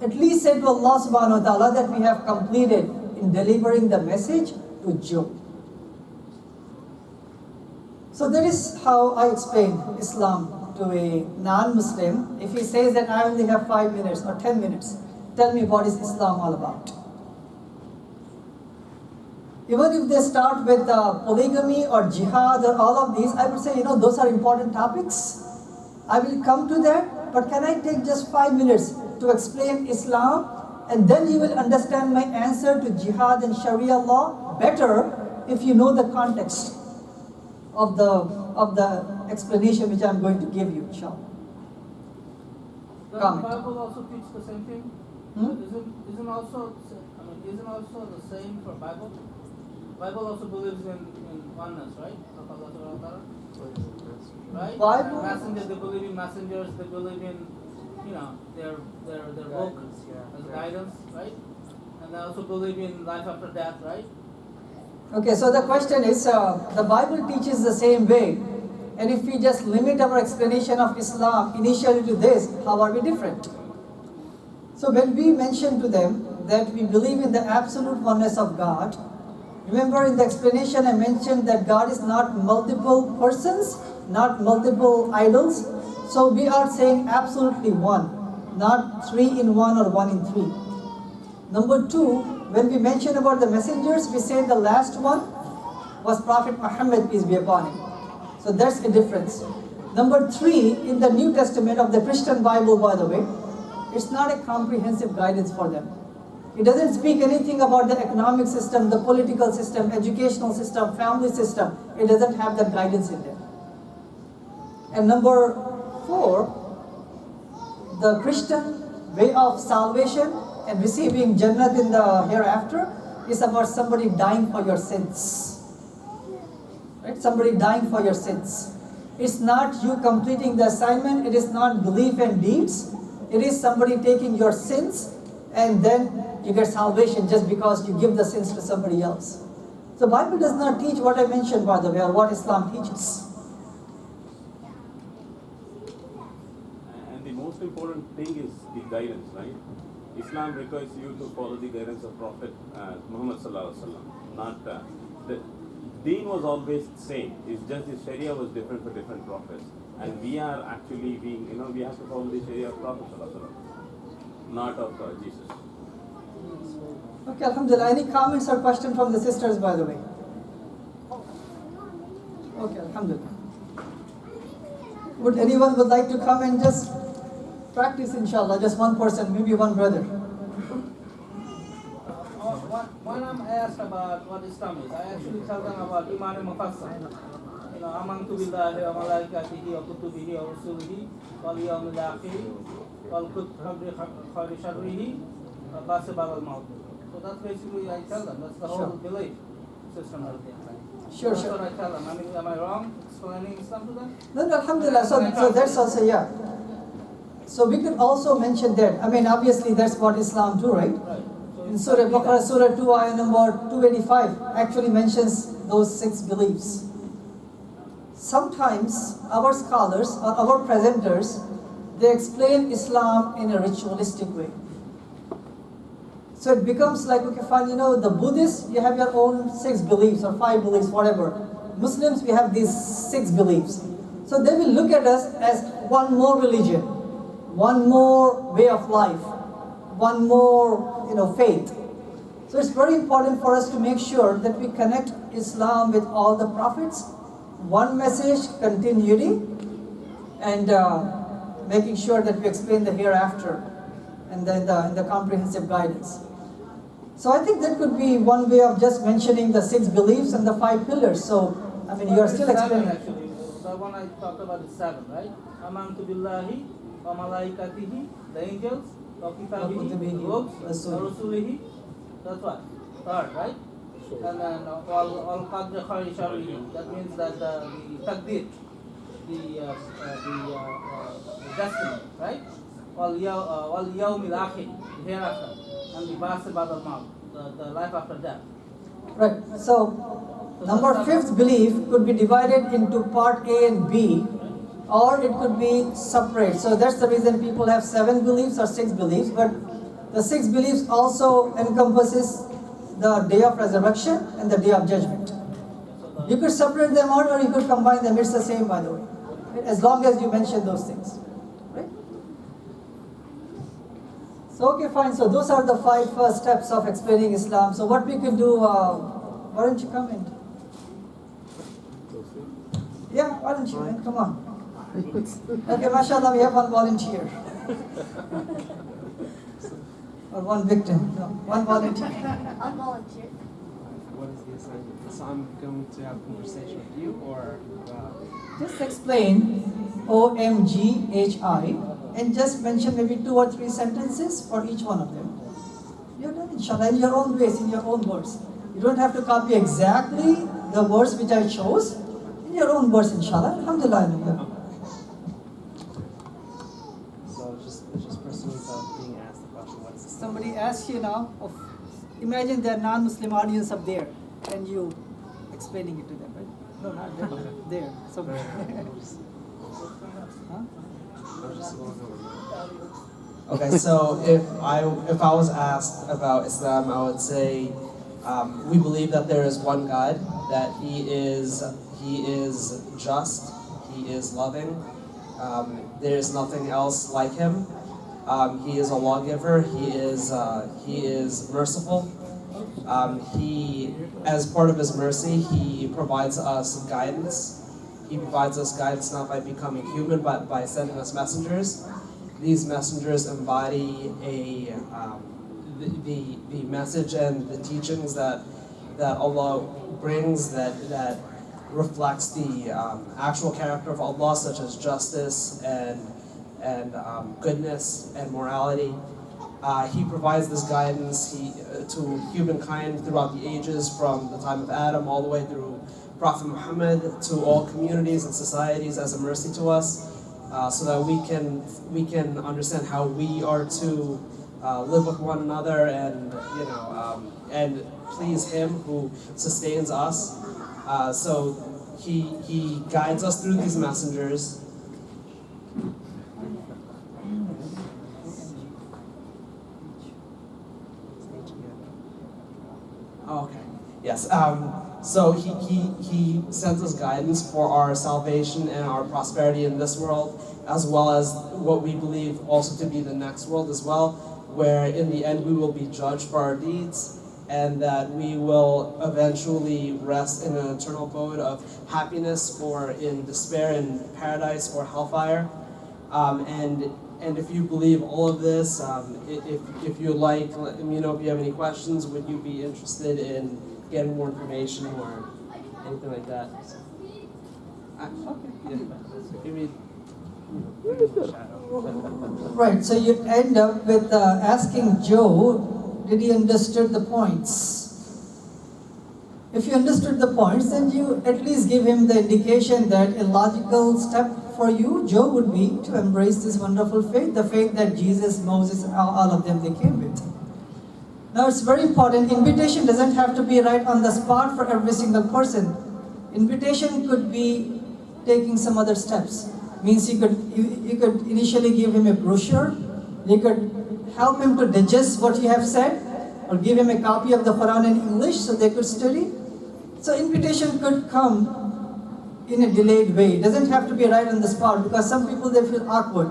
at least say to Allah subhanahu wa ta'ala that we have completed in delivering the message to Joe. So that is how I explain Islam to a non-Muslim. If he says that I only have 5 minutes or 10 minutes, tell me what is Islam all about. Even if they start with polygamy or jihad or all of these, I would say, those are important topics. I will come to that, but can I take just 5 minutes to explain Islam, and then you will understand my answer to jihad and Sharia law better if you know the context of the explanation which I am going to give you, inshallah. Does the Comment. Bible also teach the same thing? Isn't also the same for Bible? Bible also believes in oneness, right? Right? Bible- Messengers, they believe in messengers, they believe in their book as guidance, right? And they also believe in life after death, right? Okay, so the question is, the Bible teaches the same way, and if we just limit our explanation of Islam initially to this, how are we different? So when we mention to them that we believe in the absolute oneness of God, remember in the explanation I mentioned that God is not multiple persons, not multiple idols. So we are saying absolutely one, not 3 in 1 or 1 in 3. Number 2, when we mention about the messengers, we say the last one was Prophet Muhammad, peace be upon him. So that's a difference. Number 3, in the New Testament of the Christian Bible, by the way, it's not a comprehensive guidance for them. It doesn't speak anything about the economic system, the political system, educational system, family system. It doesn't have that guidance in there. And number 4, the Christian way of salvation and receiving Jannat in the hereafter is about somebody dying for your sins. Right? Somebody dying for your sins. It's not you completing the assignment, it is not belief and deeds. It is somebody taking your sins and then you get salvation just because you give the sins to somebody else. The Bible does not teach what I mentioned, by the way, or what Islam teaches. And the most important thing is the guidance, right? Islam requires you to follow the guidance of Prophet Muhammad sallallahu alaihi wasallam. Not the Deen was always the same. It's just the Sharia was different for different prophets, and we are actually being, we have to follow the Sharia of Prophet sallallahu alaihi wasallam, not of Jesus. Okay, alhamdulillah. Any comments or questions from the sisters, by the way? Okay, alhamdulillah. Would anyone would like to come and just practice, inshallah? Just one person, maybe one brother. When I'm asked about what Islam is, I actually tell them about Iman al-Mufassal. Amantu billahi wa malaikatihi wa kutubihi wa rusulihi wal yawmil akhir wal qadri khayri sharrihi wa qasib al-maut. So that's basically I tell them. That's the whole belief system of the Islam. Sure, That's sure. what I tell them. I mean, am I wrong explaining Islam to them? No, no, alhamdulillah. So that's also, yeah. So we could also mention that. I mean, obviously that's what Islam do, right? Right. So In Surah Baqarah, Surah 2, ayah number 285 actually mentions those 6 beliefs. Sometimes our scholars or our presenters, they explain Islam in a ritualistic way. So it becomes like, okay, fine, the Buddhists, you have your own 6 beliefs or 5 beliefs, whatever. Muslims, we have these 6 beliefs. So they will look at us as one more religion, one more way of life, one more, faith. So it's very important for us to make sure that we connect Islam with all the prophets, one message, continuity, and making sure that we explain the hereafter and then the comprehensive guidance. So I think that could be one way of just mentioning the 6 beliefs and the 5 pillars. So, I mean, you are still Seven, explaining. actually. The one I talked about is 7, right? Amantu billahi wa malaikatihi, the angels, wa kitabihi, the books, wa rusulihi. That's what? 3rd, right? And then all qadri khayri sharrihi. That means that the taqdeer, the destiny, right? Wal yawmil akhir, the hereafter, and the ba'ath ba'da al-maut, the life after death. Right. So, number 5th belief could be divided into part A and B, or it could be separate. So that's the reason people have 7 beliefs or 6 beliefs. But the 6 beliefs also encompasses the day of resurrection and the day of judgment. You could separate them out, or you could combine them. It's the same, by the way, as long as you mention those things. Right? So okay, fine. So those are the 5 first steps of explaining Islam. So what we could do, why don't you come in? Yeah, why don't you, man? Come on. Okay, mashallah, we have one volunteer. Or one victim. No, one volunteer. I'll volunteer. What is the assignment? So I'm going to have a conversation with you, or Just explain OMGHI and just mention maybe 2 or 3 sentences for each one of them. You're done, inshallah, in your own ways, in your own words. You don't have to copy exactly the words which I chose. In your own words, inshallah. Alhamdulillah. so just personally without being asked the question, what is this? Somebody asks you now, imagine their non-Muslim audience up there, and you explaining it to them, right? No, not there. There. So, huh? Okay, so if I was asked about Islam, I would say we believe that there is one God, that He is just, He is loving. There is nothing else like Him. He is a lawgiver. He is merciful. He, as part of His mercy, He provides us guidance. He provides us guidance not by becoming human, but by sending us messengers. These messengers embody the message and the teachings that Allah brings that reflects the actual character of Allah, such as justice and goodness and morality. He provides this guidance to humankind throughout the ages, from the time of Adam all the way through Prophet Muhammad, to all communities and societies as a mercy to us, so that we can understand how we are to live with one another and please Him who sustains us. So He guides us through these messengers. Oh, okay. Yes. So he sends us guidance for our salvation and our prosperity in this world, as well as what we believe also to be the next world as well, where in the end we will be judged for our deeds, and that we will eventually rest in an eternal abode of happiness or in despair in paradise or hellfire. And if you believe all of this, if you like, let me know if you have any questions. Would you be interested in getting more information or anything like that? Right, so you end up with asking Joe, did he understood the points? If you understood the points, then you at least give him the indication that a logical step for you, Joe, would be to embrace this wonderful faith, the faith that Jesus, Moses, all of them, they came with. Now it's very important, invitation doesn't have to be right on the spot for every single person. Invitation could be taking some other steps. Means you could initially give him a brochure, you could help him to digest what you have said, or give him a copy of the Quran in English so they could study. So invitation could come in a delayed way. It doesn't have to be right on the spot, because some people, they feel awkward.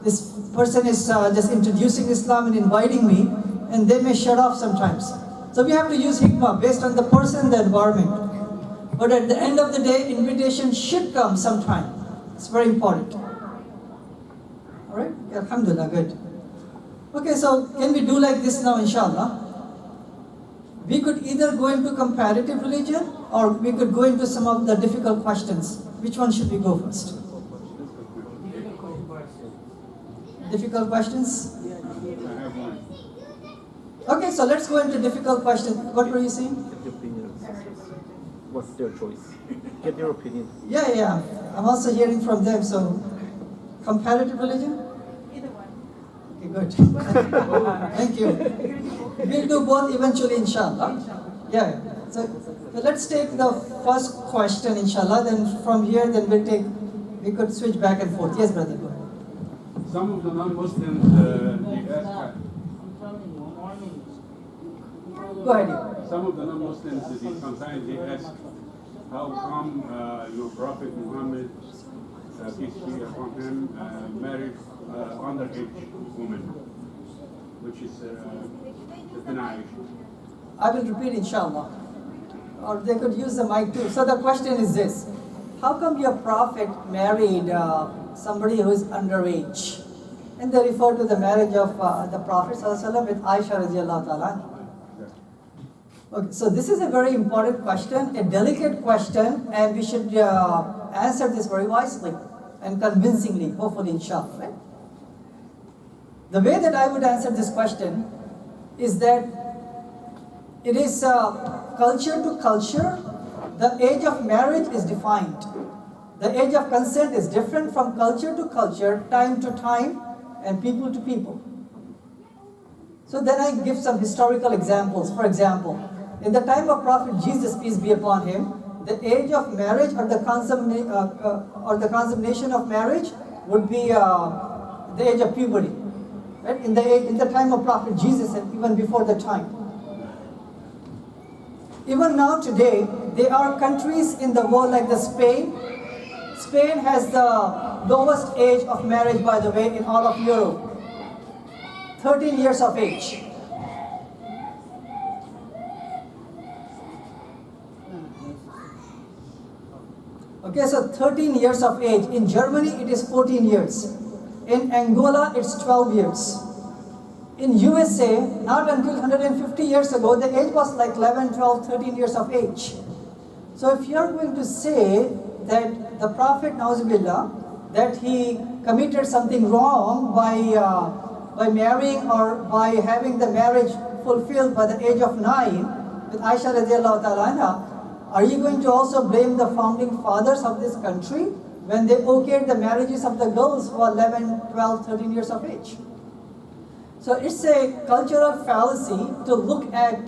This person is just introducing Islam and inviting me, and they may shut off sometimes. So we have to use hikmah based on the person, the environment. But at the end of the day, invitation should come sometime. It's very important. Alright? Alhamdulillah, good. Okay, so can we do like this now, inshallah? We could either go into comparative religion, or we could go into some of the difficult questions. Which one should we go first? Difficult questions? Okay, so let's go into difficult questions. What were you saying? Get your opinion. What's their choice? Get your opinion. Yeah. I'm also hearing from them, so comparative religion? Either one. Okay, good. Thank you. We'll do both eventually, inshallah. Yeah. So let's take the first question, inshallah. Then from here, then we could switch back and forth. Yes, brother. Go ahead. Some of the non-Muslims, they ask, Go ahead. some of the non-Muslims, sometimes they ask, how come your Prophet Muhammad, peace be upon him, married underage woman, which is denied. I will repeat, inshallah. Or they could use the mic too. So the question is this: how come your prophet married somebody who is underage? And they refer to the marriage of the Prophet ﷺ with Aisha radiallahu ta'ala. Okay, so this is a very important question, a delicate question, and we should answer this very wisely and convincingly, hopefully, inshallah. Right? The way that I would answer this question is that it is culture to culture. The age of marriage is defined. The age of consent is different from culture to culture, time to time, and people to people. So then I give some historical examples. For example, in the time of Prophet Jesus, peace be upon him, the age of marriage or the consummation of marriage would be the age of puberty. Right? In the time of Prophet Jesus and even before the time. Even now today, there are countries in the world like the Spain. Spain has the lowest age of marriage, by the way, in all of Europe. 13 years of age. Okay, so 13 years of age. In Germany, it is 14 years. In Angola, it's 12 years. In USA, not until 150 years ago, the age was like 11, 12, 13 years of age. So if you're going to say that the Prophet, Nauzubillah, that he committed something wrong by marrying or by having the marriage fulfilled by the age of 9 with Aisha radiallahu ta'ala anha, are you going to also blame the founding fathers of this country when they okayed the marriages of the girls who are 11, 12, 13 years of age? So it's a cultural fallacy to look at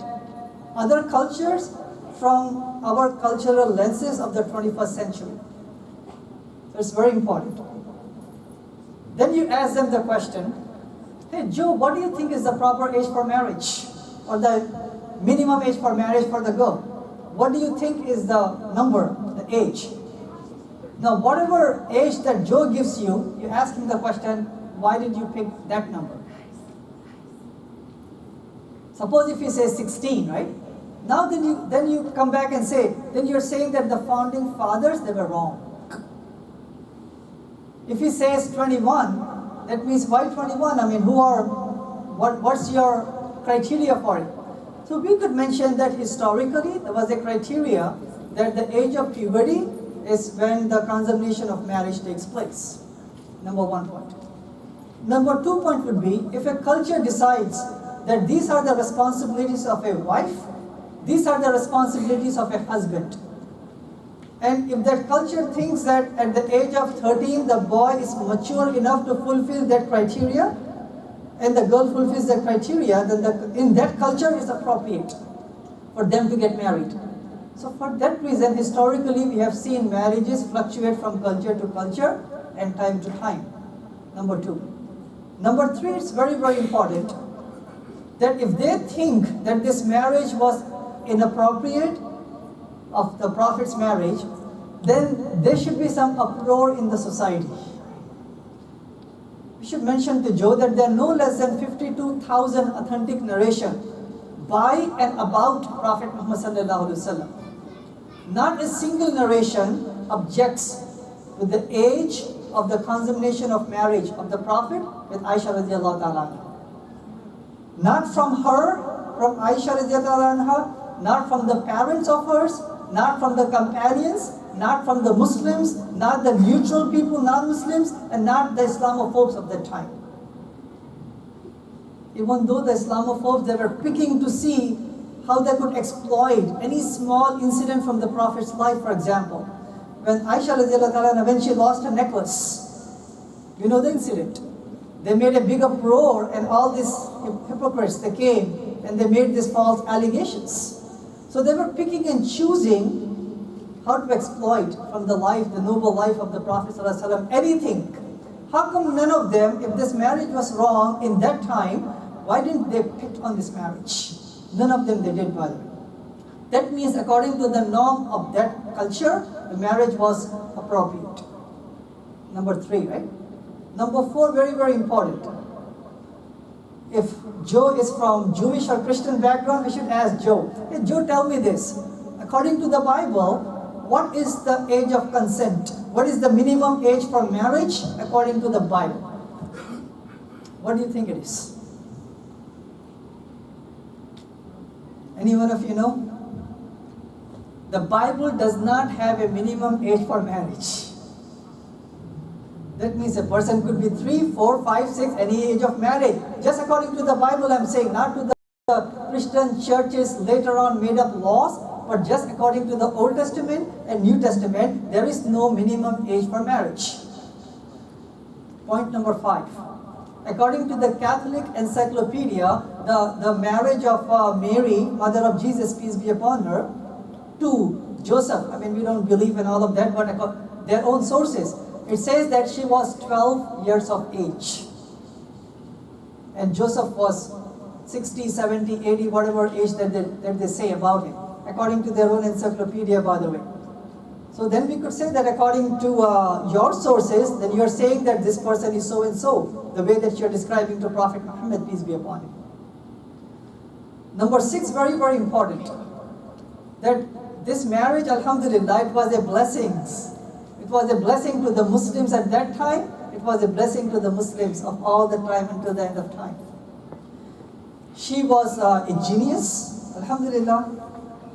other cultures from our cultural lenses of the 21st century. So it's very important. Then you ask them the question, hey Joe, what do you think is the proper age for marriage? Or the minimum age for marriage for the girl. What do you think is the number, the age? Now, whatever age that Joe gives you, you ask him the question, why did you pick that number? Suppose if he says 16, right? Now then you come back and say, then you're saying that the founding fathers, they were wrong. If he says 21, that means why 21? I mean, what's your criteria for it? So we could mention that historically there was a criteria that the age of puberty is when the consummation of marriage takes place. Number 1 point. Number 2 point would be, if a culture decides that these are the responsibilities of a wife, these are the responsibilities of a husband. And if that culture thinks that at the age of 13 the boy is mature enough to fulfill that criteria, and the girl fulfills that criteria, then in that culture it's appropriate for them to get married. So for that reason, historically we have seen marriages fluctuate from culture to culture and time to time. Number 2. Number 3, it's very, very important that if they think that this marriage was inappropriate of the Prophet's marriage, then there should be some uproar in the society. We should mention to Joe that there are no less than 52,000 authentic narrations by and about Prophet Muhammad sallallahu alaihi wasallam. Not a single narration objects with the age of the consummation of marriage of the Prophet with Aisha radiallahu ta'ala anha. Not from her, from Aisha radiallahu anha, not from the parents of hers, not from the companions, not from the Muslims, not the neutral people, non-Muslims, and not the Islamophobes of that time. Even though the Islamophobes, they were picking to see how they could exploit any small incident from the Prophet's life, for example. When Aisha radiallahu ta'ala, when she lost her necklace, you know the incident. They made a big uproar and all these hypocrites, they came and they made these false allegations. So they were picking and choosing how to exploit from the life, the noble life of the Prophet ﷺ, anything. How come none of them, if this marriage was wrong in that time, why didn't they pick on this marriage? None of them they did, by the way. That means according to the norm of that culture, the marriage was appropriate. Number 3, right? Number 4, very, very important. If Joe is from Jewish or Christian background, we should ask Joe. Hey, Joe, tell me this. According to the Bible, what is the age of consent? What is the minimum age for marriage according to the Bible? What do you think it is? Anyone of you know? The Bible does not have a minimum age for marriage. That means a person could be 3, 4, 5, 6, any age of marriage. Just according to the Bible, I'm saying, not to the Christian churches later on made up laws, but just according to the Old Testament and New Testament, there is no minimum age for marriage. Point number 5. According to the Catholic Encyclopedia, the marriage of Mary, mother of Jesus, peace be upon her, to Joseph, I mean, we don't believe in all of that, but their own sources, it says that she was 12 years of age. And Joseph was 60, 70, 80, whatever age that they say about him, according to their own encyclopedia, by the way. So then we could say that according to your sources, then you're saying that this person is so and so, the way that you're describing to Prophet Muhammad, peace be upon him. Number 6, very, very important, that this marriage, alhamdulillah, it was a blessing. It was a blessing to the Muslims at that time. It was a blessing to the Muslims of all the time until the end of time. She was a genius, alhamdulillah.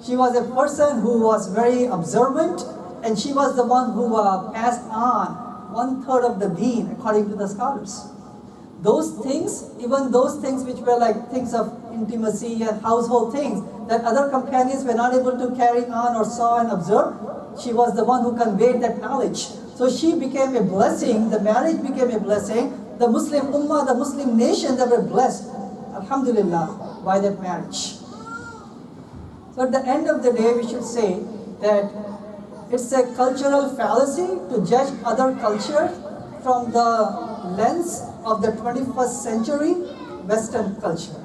She was a person who was very observant, and she was the one who passed on 1/3 of the deen according to the scholars. Those things, even those things which were like things of intimacy and household things that other companions were not able to carry on or saw and observe, she was the one who conveyed that knowledge. So she became a blessing, the marriage became a blessing. The Muslim Ummah, the Muslim nation, they were blessed, alhamdulillah, by that marriage. So at the end of the day, we should say that it's a cultural fallacy to judge other cultures from the lens of the 21st century Western culture.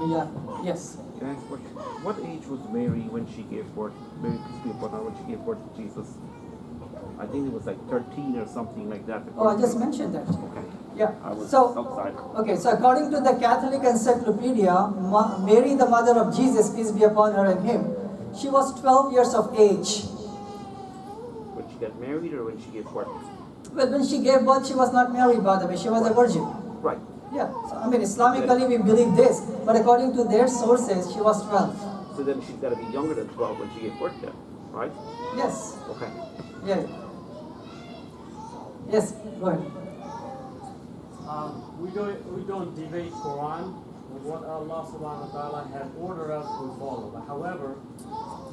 Yeah. Yes. Can I ask what age was Mary when she gave birth? Mary, peace be upon her, when she gave birth to Jesus? I think it was like 13 or something like that. Oh, I just mentioned that. Okay. Yeah. I was So, outside. okay, so according to the Catholic Encyclopedia, Mary, the mother of Jesus, peace be upon her and him, she was 12 years of age. When she got married or when she gave birth? Well, when she gave birth, she was not married, by the way. She was a virgin. Right. Yeah. So, I mean, Islamically, we believe this, but according to their sources, she was 12. So then she's got to be younger than 12 when she gave birth then, right? Yes. Okay. Yeah. Yes. Go ahead. We don't debate Quran. What Allah subhanahu wa ta'ala has ordered us to follow. But however,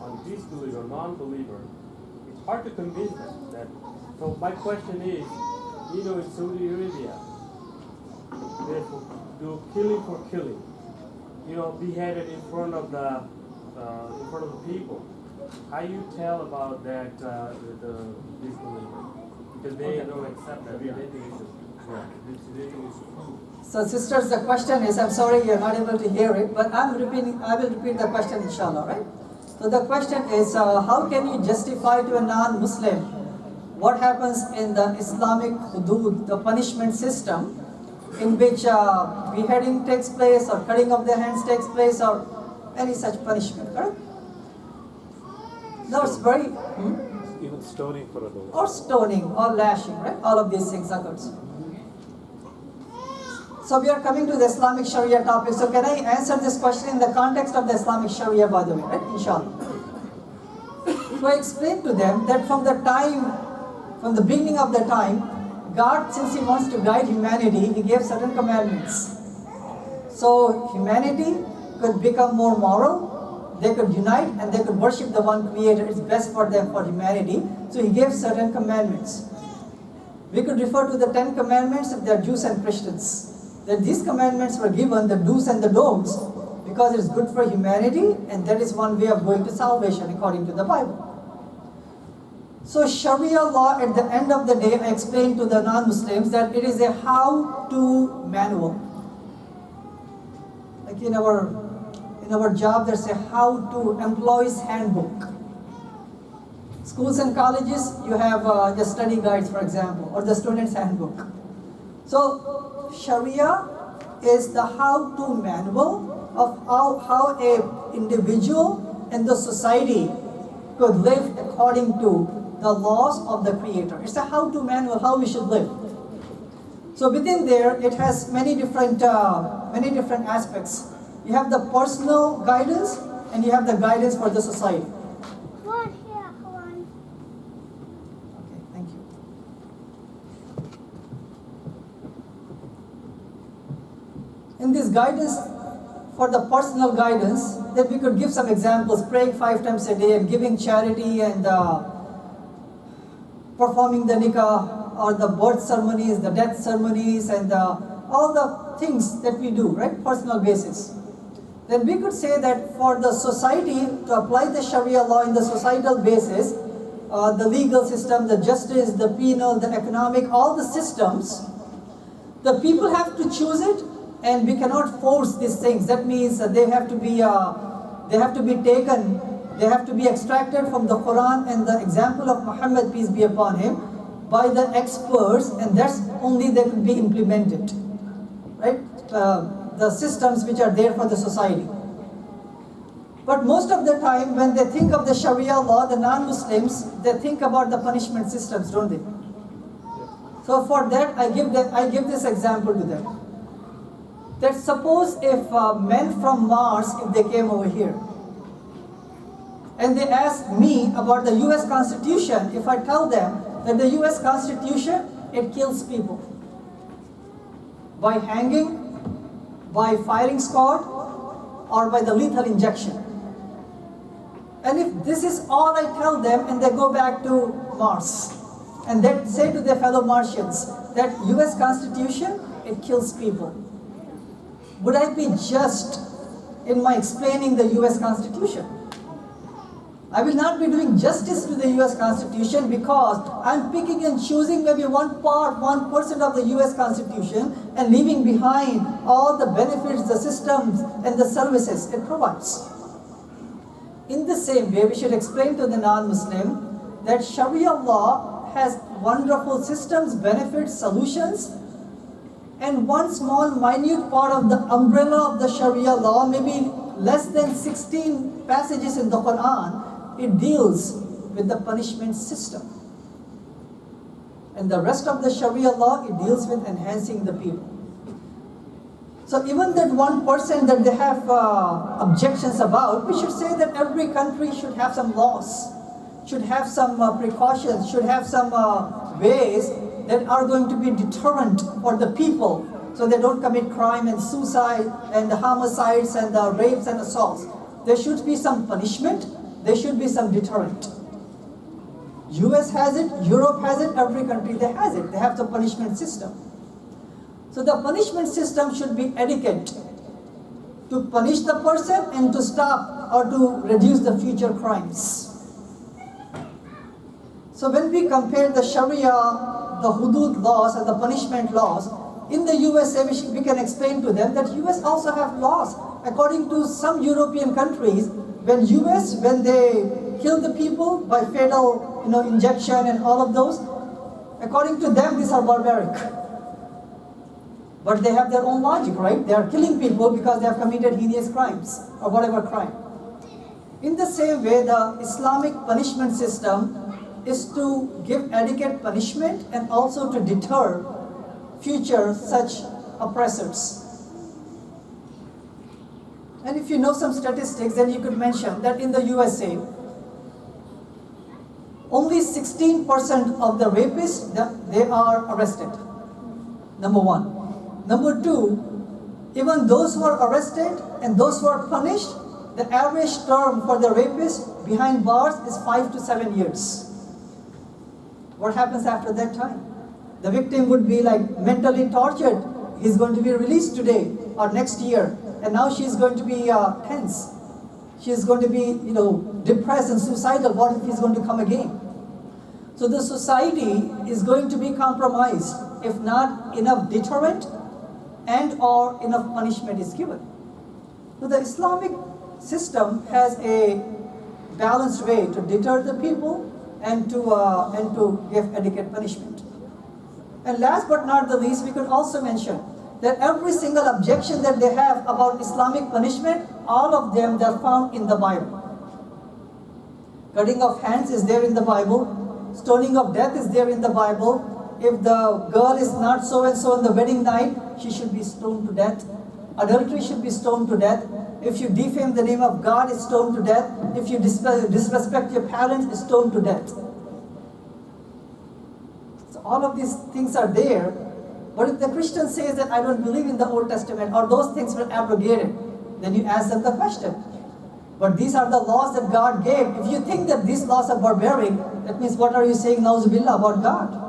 on disbeliever, non-believer, it's hard to convince them that. So my question is, in Saudi Arabia, they do killing for killing. Beheaded in front of the people. How you tell about that the disbeliever? Because they don't accept that. They think it's So, sisters, the question is, I'm sorry you're not able to hear it, but I will repeat the question, inshallah, right? So the question is, how can you justify to a non-Muslim what happens in the Islamic hudud, the punishment system, in which beheading takes place, or cutting of the hands takes place, or any such punishment, correct? No, it's very... Even stoning for adults. Or stoning, or lashing, right? All of these things occurs. So we are coming to the Islamic Sharia topic. So can I answer this question in the context of the Islamic Sharia, by the way, right? Inshallah. So I explained to them that from the beginning of the time, God, since He wants to guide humanity, He gave certain commandments. So humanity could become more moral, they could unite, and they could worship the one Creator. It's best for them, for humanity. So He gave certain commandments. We could refer to the 10 commandments if they are Jews and Christians. That these commandments were given, the do's and the don'ts, because it is good for humanity, and that is one way of going to salvation according to the Bible. So Sharia law, at the end of the day, I explained to the non-Muslims that it is a how-to manual. Like in our job, there's a how-to employee's handbook. Schools and colleges, you have the study guides, for example, or the student's handbook. So Sharia is the how-to manual of how a individual and the society could live according to the laws of the Creator. It's a how-to manual, how we should live. So within there, it has many different aspects. You have the personal guidance, and you have the guidance for the society. Okay, thank you. In this guidance, for the personal guidance, that we could give some examples: praying 5 times a day, and giving charity, and performing the nikah, or the birth ceremonies, the death ceremonies, and all the things that we do, right? Personal basis. Then we could say that for the society to apply the Sharia law in the societal basis, the legal system, the justice, the penal, the economic, all the systems, the people have to choose it, and we cannot force these things. That means they have to be taken, they have to be extracted from the Quran and the example of Muhammad, peace be upon him, by the experts, and that's only they could be implemented, right? The systems which are there for the society. But most of the time, when they think of the Sharia law, the non-Muslims, they think about the punishment systems, don't they? So for that, I give this example to them. That suppose if men from Mars, if they came over here, and they ask me about the US Constitution, if I tell them that the US Constitution, it kills people by hanging, by firing squad, or by the lethal injection. And if this is all I tell them, and they go back to Mars, and they say to their fellow Martians that US Constitution, it kills people, would I be just in my explaining the US Constitution? I will not be doing justice to the US Constitution because I'm picking and choosing maybe one part, 1% of the US Constitution and leaving behind all the benefits, the systems, and the services it provides. In the same way, we should explain to the non-Muslim that Sharia law has wonderful systems, benefits, solutions, and one small minute part of the umbrella of the Sharia law, maybe less than 16 passages in the Quran, it deals with the punishment system. And the rest of the Sharia law, it deals with enhancing the people. So even that 1% that they have objections about, we should say that every country should have some laws, should have some precautions, should have some ways that are going to be deterrent for the people so they don't commit crime and suicide and homicides and rapes and assaults. There should be some punishment, there should be some deterrent. US has it, Europe has it, every country they has it. They have the punishment system. So the punishment system should be adequate to punish the person and to stop or to reduce the future crimes. So when we compare the Sharia, the hudud laws and the punishment laws, in the USA we can explain to them that US also have laws. According to some European countries, when they kill the people by fatal injection and all of those, according to them these are barbaric. But they have their own logic, right? They are killing people because they have committed heinous crimes or whatever crime. In the same way, the Islamic punishment system is to give adequate punishment and also to deter future such oppressors. And if you know some statistics, then you could mention that in the USA, only 16% of the rapists, they are arrested. Number one. Number two, even those who are arrested and those who are punished, the average term for the rapist behind bars is 5 to 7 years. What happens after that time? The victim would be like mentally tortured. He's going to be released today or next year, and now she's going to be tense. She's going to be, depressed and suicidal. What if he's going to come again? So the society is going to be compromised if not enough deterrent and or enough punishment is given. So the Islamic system has a balanced way to deter the people and to give adequate punishment. And last but not the least, we could also mention that every single objection that they have about Islamic punishment, all of them they're found in the Bible. Cutting of hands is there in the Bible. Stoning of death is there in the Bible. If the girl is not so and so on the wedding night, she should be stoned to death. Adultery should be stoned to death. If you defame the name of God, it's stoned to death. If you disrespect your parents, it's stoned to death. So all of these things are there. But if the Christian says that I don't believe in the Old Testament or those things were abrogated, then you ask them the question. But these are the laws that God gave. If you think that these laws are barbaric, that means what are you saying, Nauzubillah, about God?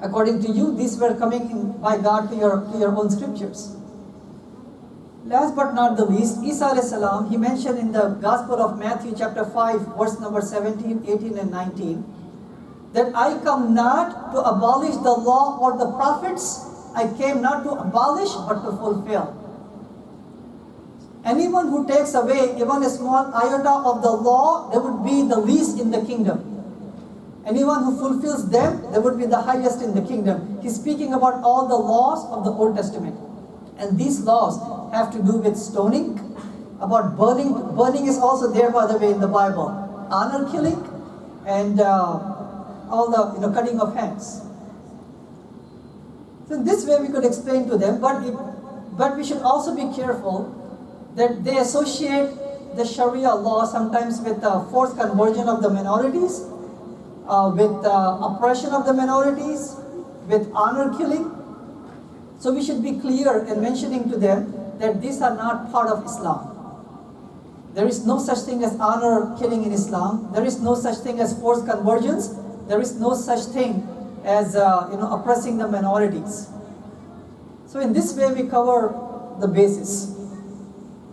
According to you, these were coming in by God to your own scriptures. Last but not the least, Isa alayhi salam, he mentioned in the Gospel of Matthew chapter 5, verse number 17, 18 and 19, that I come not to abolish the law or the prophets, I came not to abolish but to fulfill. Anyone who takes away even a small iota of the law, they would be the least in the kingdom. Anyone who fulfills them, they would be the highest in the kingdom. He's speaking about all the laws of the Old Testament. And these laws have to do with stoning, about burning. Burning is also there, by the way, in the Bible. Honor killing, and all the cutting of hands. So in this way we could explain to them, but we should also be careful that they associate the Sharia law sometimes with forced conversion of the minorities, with oppression of the minorities, with honor killing. So we should be clear in mentioning to them that these are not part of Islam. There is no such thing as honor killing in Islam. There is no such thing as forced conversions. There is no such thing as oppressing the minorities. So in this way we cover the basis,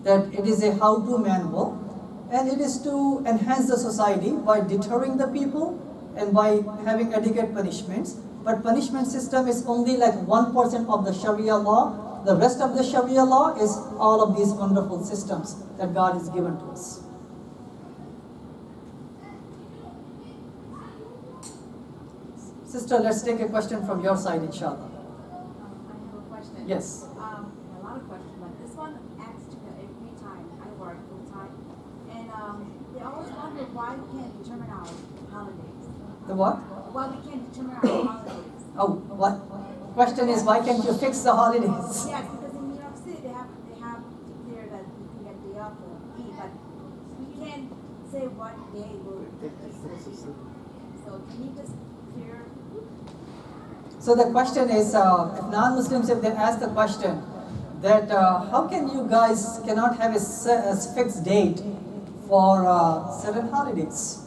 that it is a how-to manual and it is to enhance the society by deterring the people and by having adequate punishments. But punishment system is only like 1% of the Sharia law. The rest of the Sharia law is all of these wonderful systems that God has given to us. Sister, let's take a question from your side, inshallah. I have a question. Yes. A lot of questions, but this one asks to me every time I work full time, and they always wonder why we can't determine our holidays. The what? Why we can't determine our holidays. Oh, what? Question is, why can't you fix the holidays? Yes, because in New York City they have declared that you can get day off for Eid, but we can't say what day will be. So can you just clear? So the question is, if non-Muslims, if they ask the question that how can you guys cannot have a fixed date for certain holidays?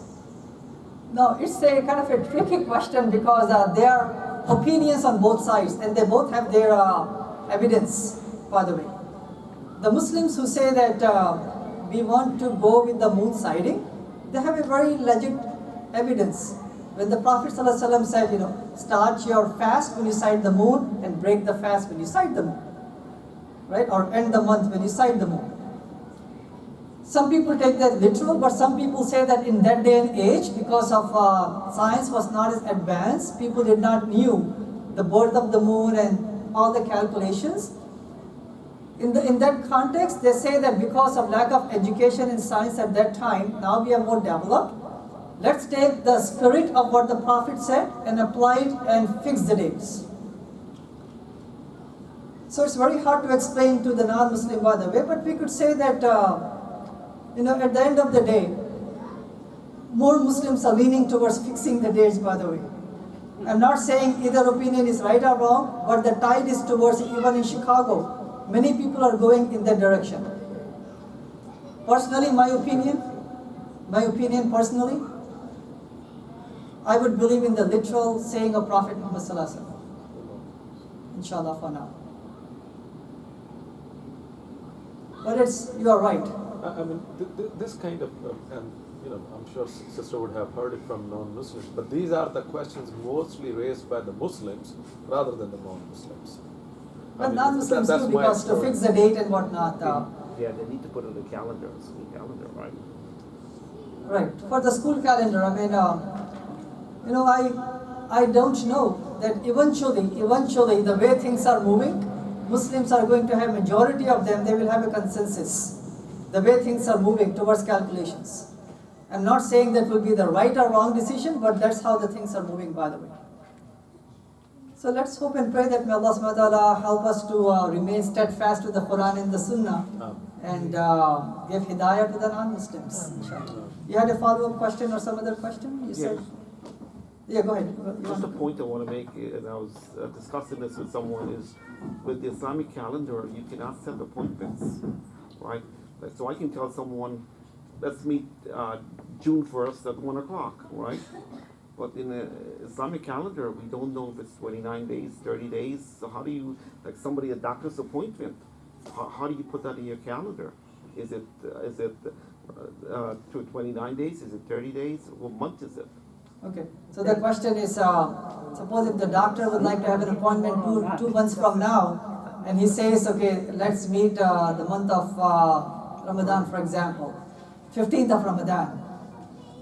No, it's a kind of a tricky question because there are opinions on both sides and they both have their evidence, by the way. The Muslims who say that we want to go with the moon sighting, they have a very legit evidence. When the Prophet ﷺ said, start your fast when you sight the moon and break the fast when you sight the moon. Right? Or end the month when you sight the moon. Some people take that literal, but some people say that in that day and age, because of science was not as advanced, people did not knew the birth of the moon and all the calculations. In that context, they say that because of lack of education in science at that time, now we are more developed. Let's take the spirit of what the Prophet said and apply it and fix the dates. So it's very hard to explain to the non-Muslim, by the way, but we could say that, at the end of the day, more Muslims are leaning towards fixing the dates, by the way. I'm not saying either opinion is right or wrong, but the tide is towards it. Even in Chicago, many people are going in that direction. Personally, my opinion personally, I would believe in the literal saying of Prophet Muhammad Sallallahu Alaihi Wasallam. Inshallah for now. But you are right. I mean, this kind of, I'm sure sister would have heard it from non-Muslims, but these are the questions mostly raised by the Muslims rather than the non-Muslims. But non-Muslims too, because to fix the date and whatnot. Yeah, they need to put it in the calendar, school calendar, right? Right. For the school calendar, I mean, I don't know that eventually the way things are moving, Muslims are going to have majority of them, they will have a consensus. The way things are moving towards calculations. I'm not saying that will be the right or wrong decision, but that's how the things are moving, by the way. So let's hope and pray that may Allah subhanahu wa ta'ala help us to remain steadfast with the Quran and the Sunnah and give hidayah to the non-Muslims. Inshallah. You had a follow-up question or some other question? You said? Yeah, go ahead. Just a point I want to make, and I was discussing this with someone, is with the Islamic calendar, you cannot set appointments, right? So I can tell someone, let's meet June 1st at 1 o'clock, right? But in the Islamic calendar, we don't know if it's 29 days, 30 days. So how do you, like somebody, a doctor's appointment, how do you put that in your calendar? Is it to 29 days? Is it 30 days? What month is it? Okay, so the question is, suppose if the doctor would like to have an appointment two months from now, and he says, okay, let's meet the month of Ramadan, for example, 15th of Ramadan.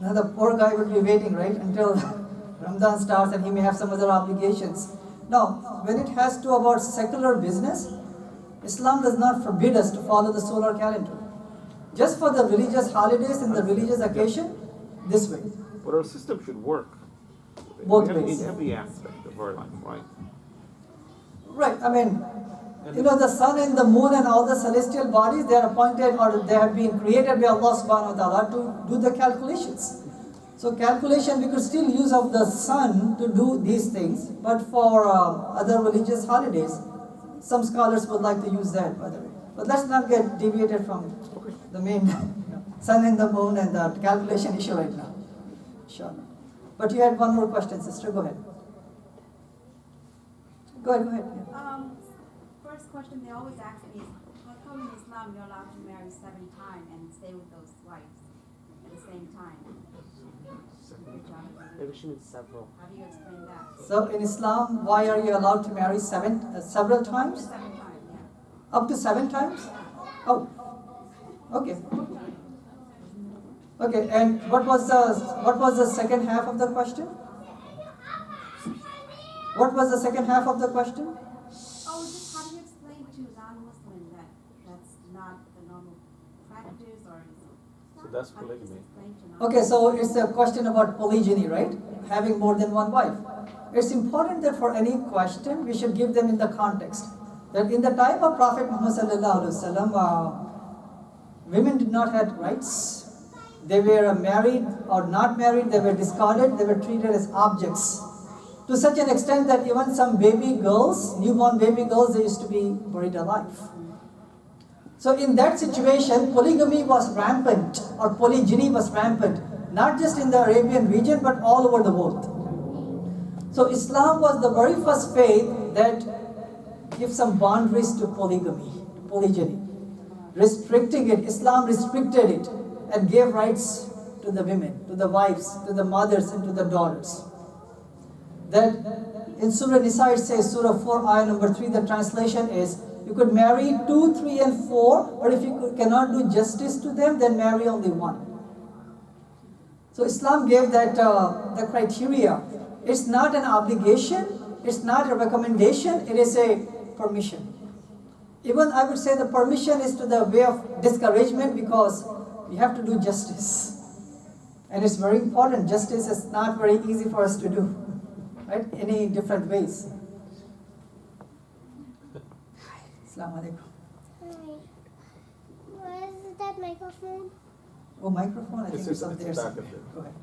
Now the poor guy would be waiting, right, until Ramadan starts and he may have some other obligations. Now, when it has to about secular business, Islam does not forbid us to follow the solar calendar. Just for the religious holidays and the religious occasion, this way. But our system should work. Both ways. In every aspect of our life, right? Right, I mean, the sun and the moon and all the celestial bodies, they are appointed or they have been created by Allah subhanahu wa ta'ala to do the calculations. So calculation, we could still use of the sun to do these things, but for other religious holidays, some scholars would like to use that, by the way. But let's not get deviated from the main sun and the moon and the calculation issue right now. Sure. But you had one more question, sister. Go ahead. Go ahead. Yeah. First question they always ask me is, how come in Islam you're allowed to marry 7 times and stay with those wives? at the same time? Maybe she means several. How do you explain that? So in Islam, why are you allowed to marry several times? 7 times, yeah. Up to 7 times? Oh, okay. Okay, and what was the second half of the question? What was the second half of the question? Oh, just how do you explain to non-Muslim that that's not the normal practice or? So that's polygamy. Okay, so it's a question about polygyny, right? Having more than one wife. It's important that for any question, we should give them in the context. That in the time of Prophet Muhammad sallallahu alaihi wasallam, women did not have rights. They were married or not married, they were discarded, they were treated as objects. To such an extent that even some baby girls, newborn baby girls, they used to be buried alive. So in that situation, polygamy was rampant, or polygyny was rampant, not just in the Arabian region, but all over the world. So Islam was the very first faith that gives some boundaries to polygamy, polygyny. Restricting it, Islam restricted it and gave rights to the women, to the wives, to the mothers, and to the daughters. That in Surah Nisa it says, Surah 4, ayah number 3, the translation is, you could marry 2, 3, and 4, but if you cannot do justice to them, then marry only one. So Islam gave that the criteria. It's not an obligation, it's not a recommendation, it is a permission. Even I would say the permission is to the way of discouragement, because we have to do justice. And it's very important. Justice is not very easy for us to do, right? Any different ways. Assalamu alaikum. Hi. Where is that microphone? Oh, microphone? I think it's up there. back of it. Go ahead.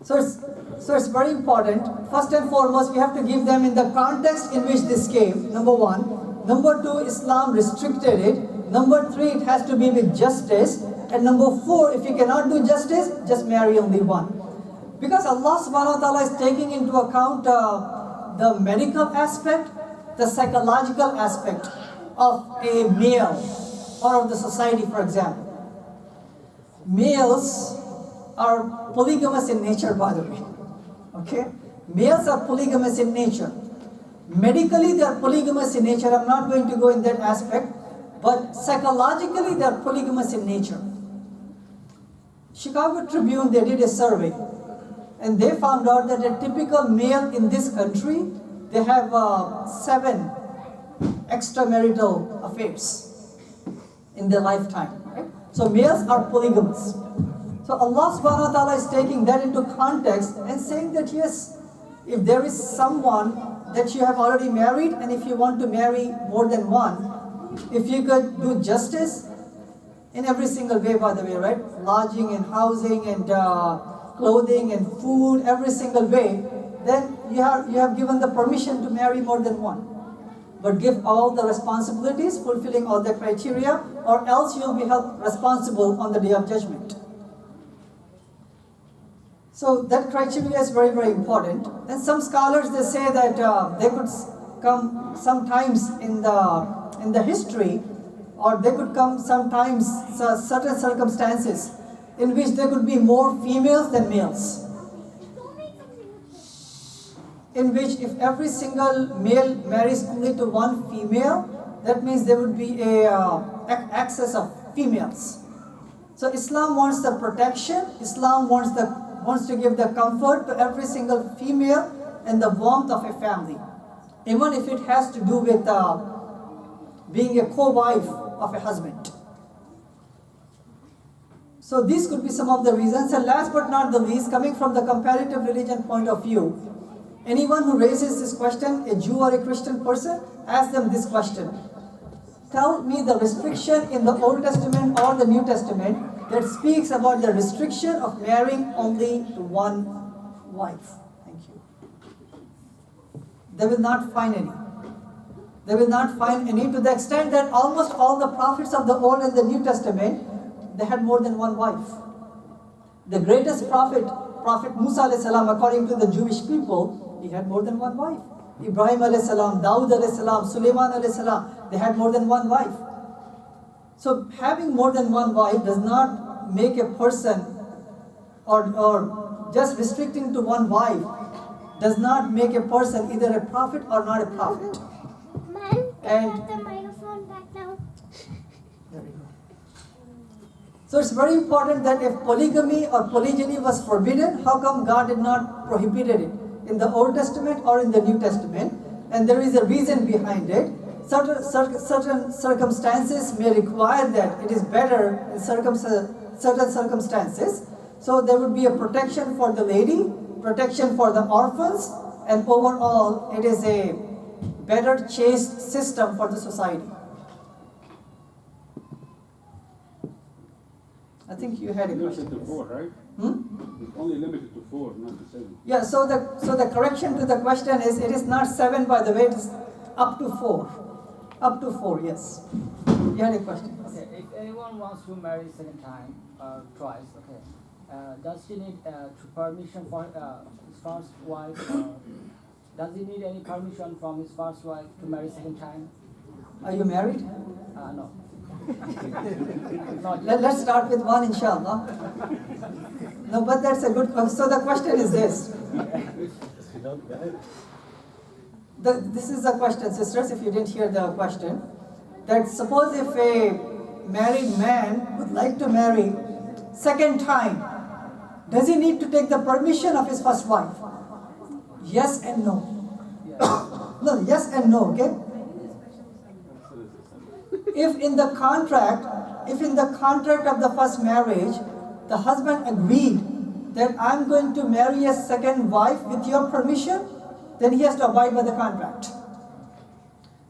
So it's very important. First and foremost, we have to give them in the context in which this came, number 1. Number 2, Islam restricted it. Number 3, it has to be with justice. And number 4, if you cannot do justice, just marry only one. Because Allah subhanahu wa ta'ala is taking into account the medical aspect, the psychological aspect of a male or of the society, for example. Males are polygamous in nature, by the way. Okay? Males are polygamous in nature. Medically, they are polygamous in nature. I'm not going to go in that aspect. But psychologically, they are polygamous in nature. Chicago Tribune, they did a survey. And they found out that a typical male in this country, they have 7 extramarital affairs in their lifetime. Right? So males are polygamous. So Allah subhanahu wa ta'ala is taking that into context and saying that yes, if there is someone that you have already married, and if you want to marry more than one, if you could do justice in every single way, by the way, right? Lodging and housing and clothing and food, every single way, then you have given the permission to marry more than one. But give all the responsibilities, fulfilling all the criteria, or else you'll be held responsible on the Day of Judgment. So that criteria is very, very important. And some scholars, they say that they could come sometimes in the history, or they could come sometimes certain circumstances in which there could be more females than males. In which if every single male marries only to one female, that means there would be a excess of females. So Islam wants the protection, Islam wants to give the comfort to every single female and the warmth of a family. Even if it has to do with being a co-wife of a husband. So these could be some of the reasons. And last but not the least, coming from the comparative religion point of view, anyone who raises this question, a Jew or a Christian person, ask them this question. Tell me the restriction in the Old Testament or the New Testament that speaks about the restriction of marrying only to one wife. Thank you. They will not find any. They will not find any, to the extent that almost all the prophets of the Old and the New Testament, they had more than one wife. The greatest prophet, Prophet Musa alayhi salam, according to the Jewish people, he had more than one wife. Ibrahim alayhi salam, Dawud alayhi salam, Sulaiman alayhi salam, they had more than one wife. So having more than one wife does not make a person, or just restricting to one wife does not make a person either a prophet or not a prophet. Ma'am, And- can I have the microphone back now? So it's very important that if polygamy or polygyny was forbidden, how come God did not prohibit it in the Old Testament or in the New Testament? And there is a reason behind it. Certain circumstances may require that it is better in certain circumstances. So there would be a protection for the lady, protection for the orphans, and overall it is a better chaste system for the society. I think you had a Limited question. to 4, right? It's only limited to 4, not to 7. Yeah, so the correction to the question is, it is not 7, by the way, it is up to 4. Up to 4, yes. You had a question. Okay, if anyone wants to marry second time or twice, okay, does she need permission for his first wife? Does he need any permission from his first wife to marry second time? Are you married? No. Let's start with one, inshallah. No, but that's a good question. So the question is this. This is the question, sisters, if you didn't hear the question. That suppose if a married man would like to marry second time, does he need to take the permission of his first wife? Yes and no. No, yes and no, okay? If in the contract of the first marriage, the husband agreed that I'm going to marry a second wife with your permission, then he has to abide by the contract.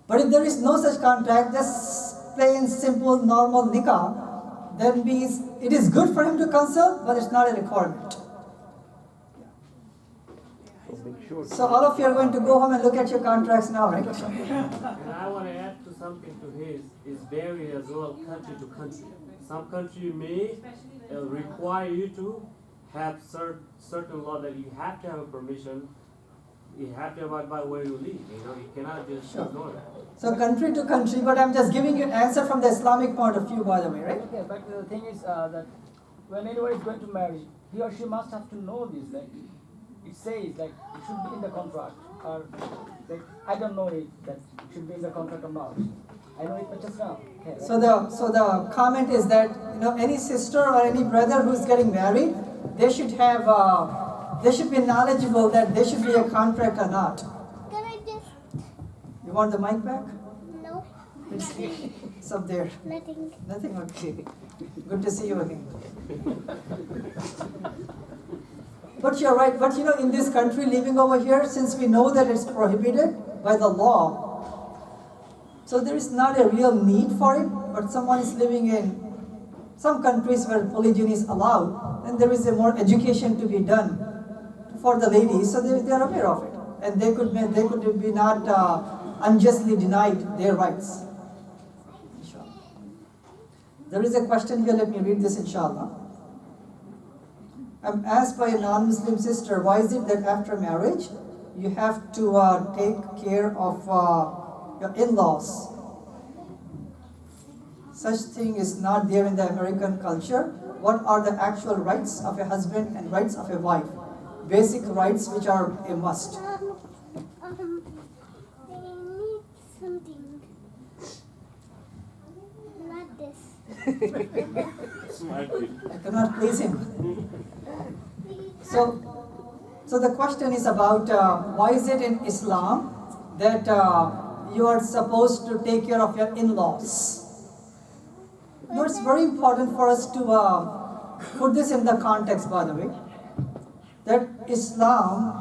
But if there is no such contract, just plain, simple, normal nikah, then means it is good for him to consult, but it's not a requirement. So all of you are going to go home and look at your contracts now, right? And I want to add to something to his. It's vary as well country to country. Some country may require you to have certain law that you have to have a permission. You have to abide by where you live. You cannot just ignore it. So country to country, but I'm just giving you an answer from the Islamic point of view, by the way, right? Okay, but the thing is that when anyone is going to marry, he or she must have to know this. Like it says, like it should be in the contract, or like I don't know it that it should be in the contract or not. I know it, but just now. Okay, right? So the comment is that any sister or any brother who's getting married, they should have they should be knowledgeable that there should be a contract or not. Can I just... You want the mic back? No. It's up there. Nothing. Nothing? Okay. Good to see you again. But you're right. But in this country, living over here, since we know that it's prohibited by the law, so there is not a real need for it. But someone is living in some countries where polygyny is allowed, and there is a more education to be done for the ladies, so they are aware of it, and they could be not unjustly denied their rights. There is a question here. Let me read this, inshallah. I'm asked by a non-Muslim sister, why is it that after marriage you have to take care of your in-laws? Such thing is not there in the American culture. What are the actual rights of a husband and rights of a wife? Basic rights which are a must. I need something. Not this. I cannot please him. So the question is about why is it in Islam that you are supposed to take care of your in-laws? It's very important for us to put this in the context, by the way, that Islam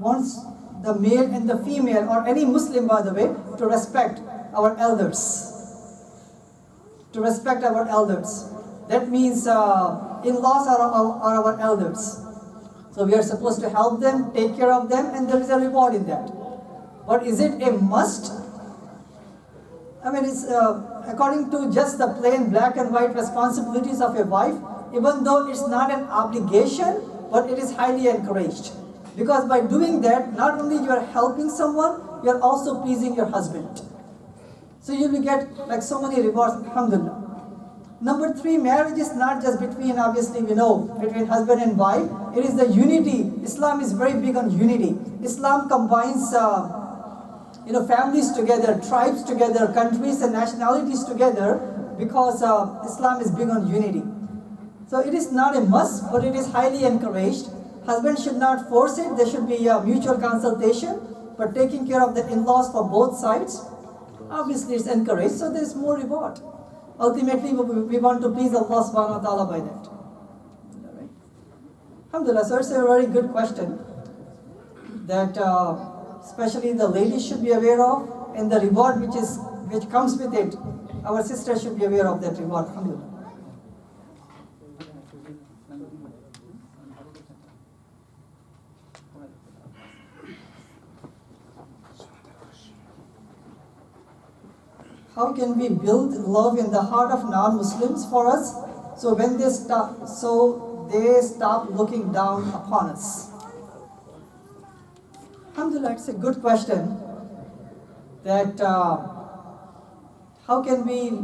wants the male and the female, or any Muslim, by the way, to respect our elders. To respect our elders. That means in-laws are our elders. So we are supposed to help them, take care of them, and there is a reward in that. But is it a must? I mean, it's according to just the plain black and white responsibilities of a wife, even though it's not an obligation, but it is highly encouraged. Because by doing that, not only you are helping someone, you are also pleasing your husband. So you will get like so many rewards, alhamdulillah. Number 3, marriage is not just between, obviously we know, between husband and wife. It is the unity. Islam is very big on unity. Islam combines families together, tribes together, countries and nationalities together, because Islam is big on unity. So it is not a must, but it is highly encouraged. Husband should not force it. There should be a mutual consultation, but taking care of the in-laws for both sides, obviously it's encouraged, so there is more reward. Ultimately, we want to please Allah subhanahu wa ta'ala by that. Alright. Alhamdulillah, so it's a very good question that especially the ladies should be aware of, and the reward which comes with it, our sisters should be aware of that reward. Alhamdulillah. How can we build love in the heart of non-Muslims for us, so when they stop looking down upon us? Alhamdulillah, it's a good question. That how can we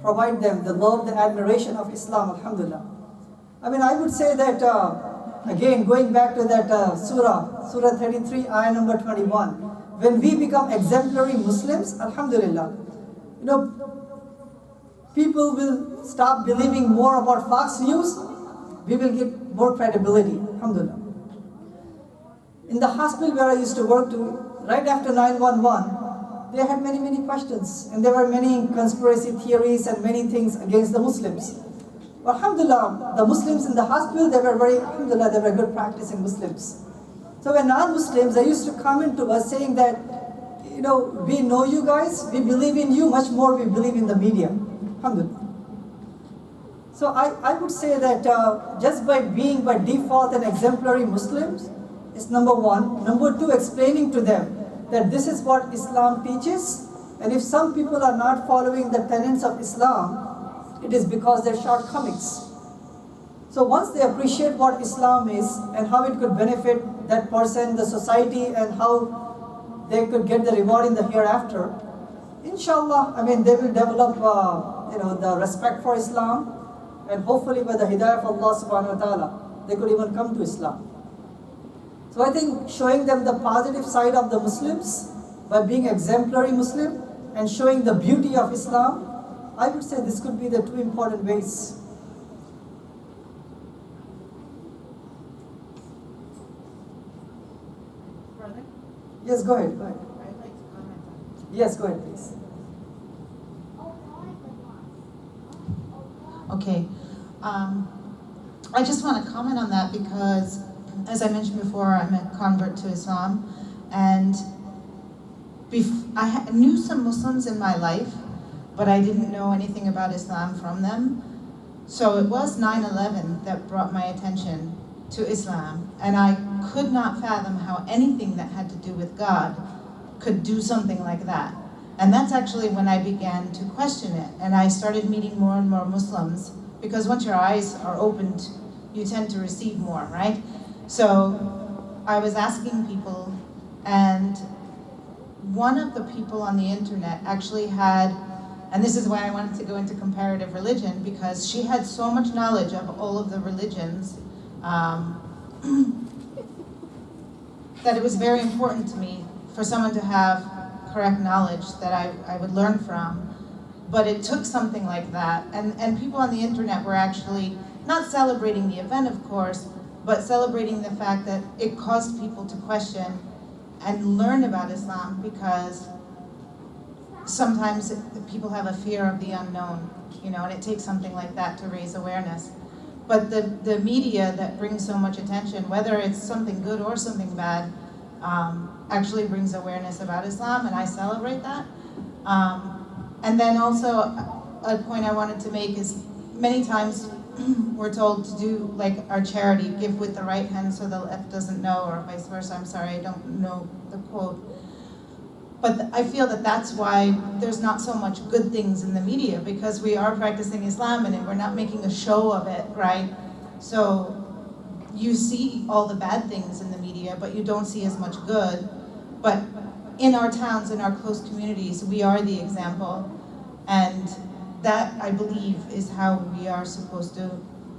provide them the love, the admiration of Islam? Alhamdulillah. I would say that again, going back to that Surah 33, ayah number 21. When we become exemplary Muslims, alhamdulillah, people will stop believing more about Fox News. We will get more credibility, alhamdulillah. In the hospital where I used to work right after 9/11, they had many, many questions. And there were many conspiracy theories and many things against the Muslims. But alhamdulillah, the Muslims in the hospital, they were good practicing Muslims. So when non-Muslims, they used to comment to us saying that, we know you guys, we believe in you much more we believe in the media. Alhamdulillah. So I would say that just by being by default an exemplary Muslims is number 1. Number 2, explaining to them that this is what Islam teaches, and if some people are not following the tenets of Islam, it is because their shortcomings. So once they appreciate what Islam is and how it could benefit that person, the society, and how they could get the reward in the hereafter, inshallah, they will develop the respect for Islam, and hopefully by the hidayah of Allah subhanahu wa ta'ala, they could even come to Islam. So I think showing them the positive side of the Muslims by being exemplary Muslim and showing the beauty of Islam, I would say this could be the 2 important ways. Brother? Yes, go ahead. I'd like to comment on Yes, go ahead, please. Okay. I just want to comment on that because, as I mentioned before, I'm a convert to Islam, and I knew some Muslims in my life, but I didn't know anything about Islam from them. So it was 9/11 that brought my attention to Islam, and I could not fathom how anything that had to do with God could do something like that. And that's actually when I began to question it, and I started meeting more and more Muslims, because once your eyes are opened, you tend to receive more, right? So I was asking people, and one of the people on the internet actually had, and this is why I wanted to go into comparative religion, because she had so much knowledge of all of the religions that it was very important to me for someone to have correct knowledge that I would learn from. But it took something like that, and people on the internet were actually not celebrating the event, of course, but celebrating the fact that it caused people to question and learn about Islam, because sometimes people have a fear of the unknown, and it takes something like that to raise awareness. But the media that brings so much attention, whether it's something good or something bad, actually brings awareness about Islam, and I celebrate that. And then also a point I wanted to make is many times we're told to do like our charity, give with the right hand so the left doesn't know, or vice versa. I'm sorry, I don't know the quote. But I feel that that's why there's not so much good things in the media, because we are practicing Islam and we're not making a show of it, right? So you see all the bad things in the media, but you don't see as much good. But in our towns, in our close communities, we are the example. And that, I believe, is how we are supposed to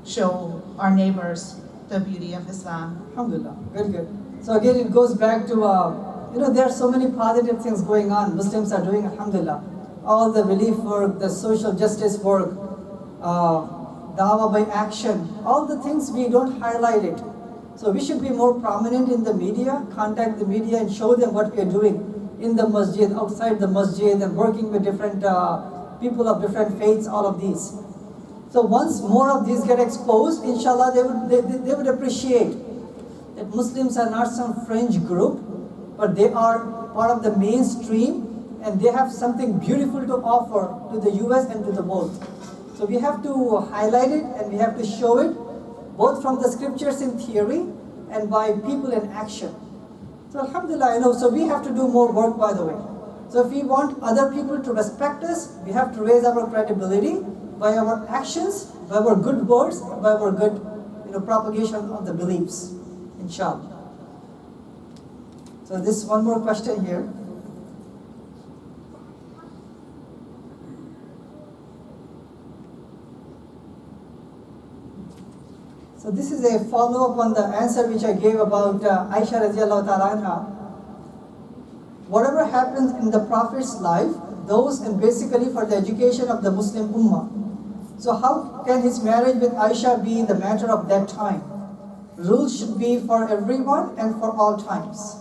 show our neighbors the beauty of Islam. Alhamdulillah, very good. So again, it goes back to, there are so many positive things going on. Muslims are doing, alhamdulillah, all the relief work, the social justice work, dawah by action, all the things we don't highlight it. So we should be more prominent in the media, contact the media and show them what we are doing in the masjid, outside the masjid, and working with different people of different faiths, all of these. So once more of these get exposed, inshallah, they would appreciate that Muslims are not some fringe group, but they are part of the mainstream, and they have something beautiful to offer to the US and to the world. So we have to highlight it and we have to show it, both from the scriptures in theory and by people in action. So alhamdulillah, so we have to do more work, by the way. So if we want other people to respect us, we have to raise our credibility by our actions, by our good words, by our good propagation of the beliefs, inshallah. So this one more question here. So this is a follow-up on the answer which I gave about Aisha radiallahu ta'ala anha. Whatever happens in the Prophet's life, those and basically for the education of the Muslim Ummah. So how can his marriage with Aisha be in the matter of that time? Rules should be for everyone and for all times.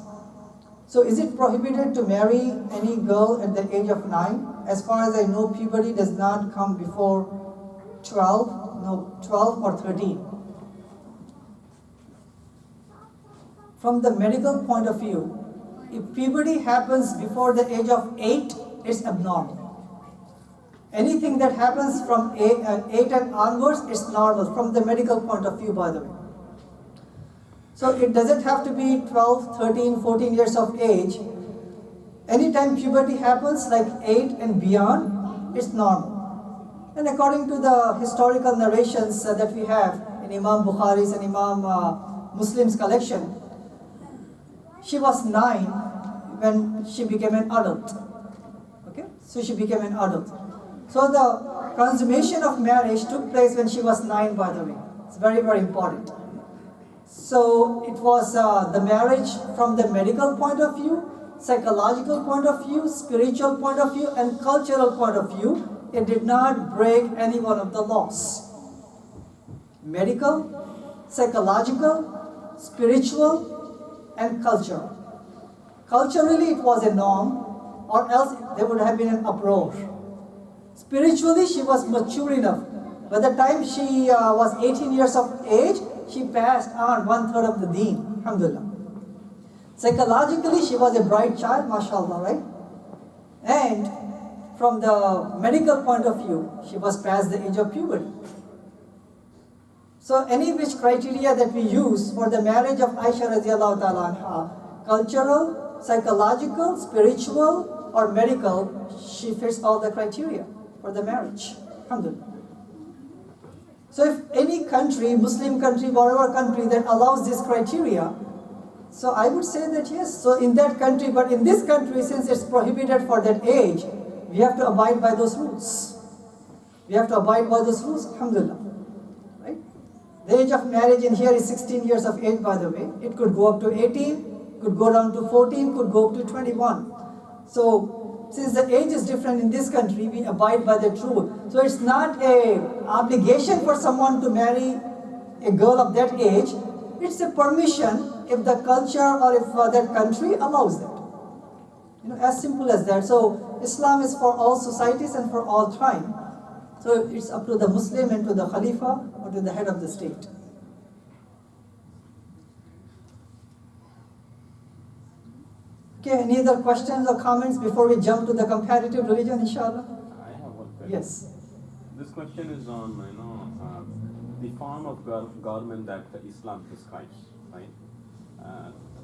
So is it prohibited to marry any girl at the age of 9? As far as I know, puberty does not come before 12 or 13. From the medical point of view, if puberty happens before the age of 8, it's abnormal. Anything that happens from 8 and onwards is normal from the medical point of view, by the way. So it doesn't have to be 12, 13, 14 years of age. Anytime puberty happens, like 8 and beyond, it's normal. And according to the historical narrations that we have in Imam Bukhari's and Imam Muslim's collection, she was 9 when she became an adult. Okay? So she became an adult. So the consummation of marriage took place when she was 9, by the way. It's very, very important. So it was the marriage from the medical point of view, psychological point of view, spiritual point of view, and cultural point of view. It did not break any one of the laws. Medical, psychological, spiritual, and cultural. Culturally, it was a norm, or else there would have been an uproar. Spiritually, she was mature enough. By the time she was 18 years of age, she passed on 1/3 of the deen, alhamdulillah. Psychologically, she was a bright child, mashallah, right? And from the medical point of view, she was past the age of puberty. So any which criteria that we use for the marriage of Aisha radiallahu ta'ala anha, cultural, psychological, spiritual, or medical, she fits all the criteria for the marriage, alhamdulillah. So if any country, Muslim country, whatever country that allows this criteria, so I would say that yes, so in that country, but in this country, since it's prohibited for that age, we have to abide by those rules. We have to abide by those rules, alhamdulillah. Right? The age of marriage in here is 16 years of age, by the way. It could go up to 18, could go down to 14, could go up to 21. So since the age is different in this country, we abide by that rule. So it's not an obligation for someone to marry a girl of that age. It's a permission if the culture or if that country allows that. As simple as that. So Islam is for all societies and for all time. So it's up to the Muslim and to the Khalifa or to the head of the state. Okay, any other questions or comments before we jump to the comparative religion, inshallah? I have one question. Yes. This question is on, the form of government that Islam prescribes, right?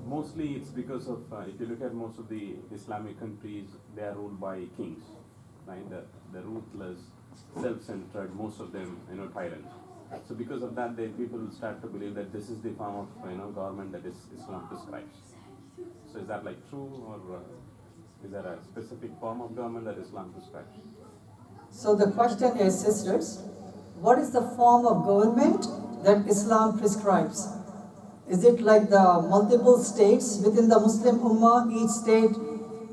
Mostly it's because of, if you look at most of the Islamic countries, they are ruled by kings, right? The ruthless, self-centered, most of them, tyrants. So because of that, people will start to believe that this is the form of, government that Islam prescribes. So is that true, or is there a specific form of government that Islam prescribes? So the question is, sisters, what is the form of government that Islam prescribes? Is it like the multiple states within the Muslim Ummah, each state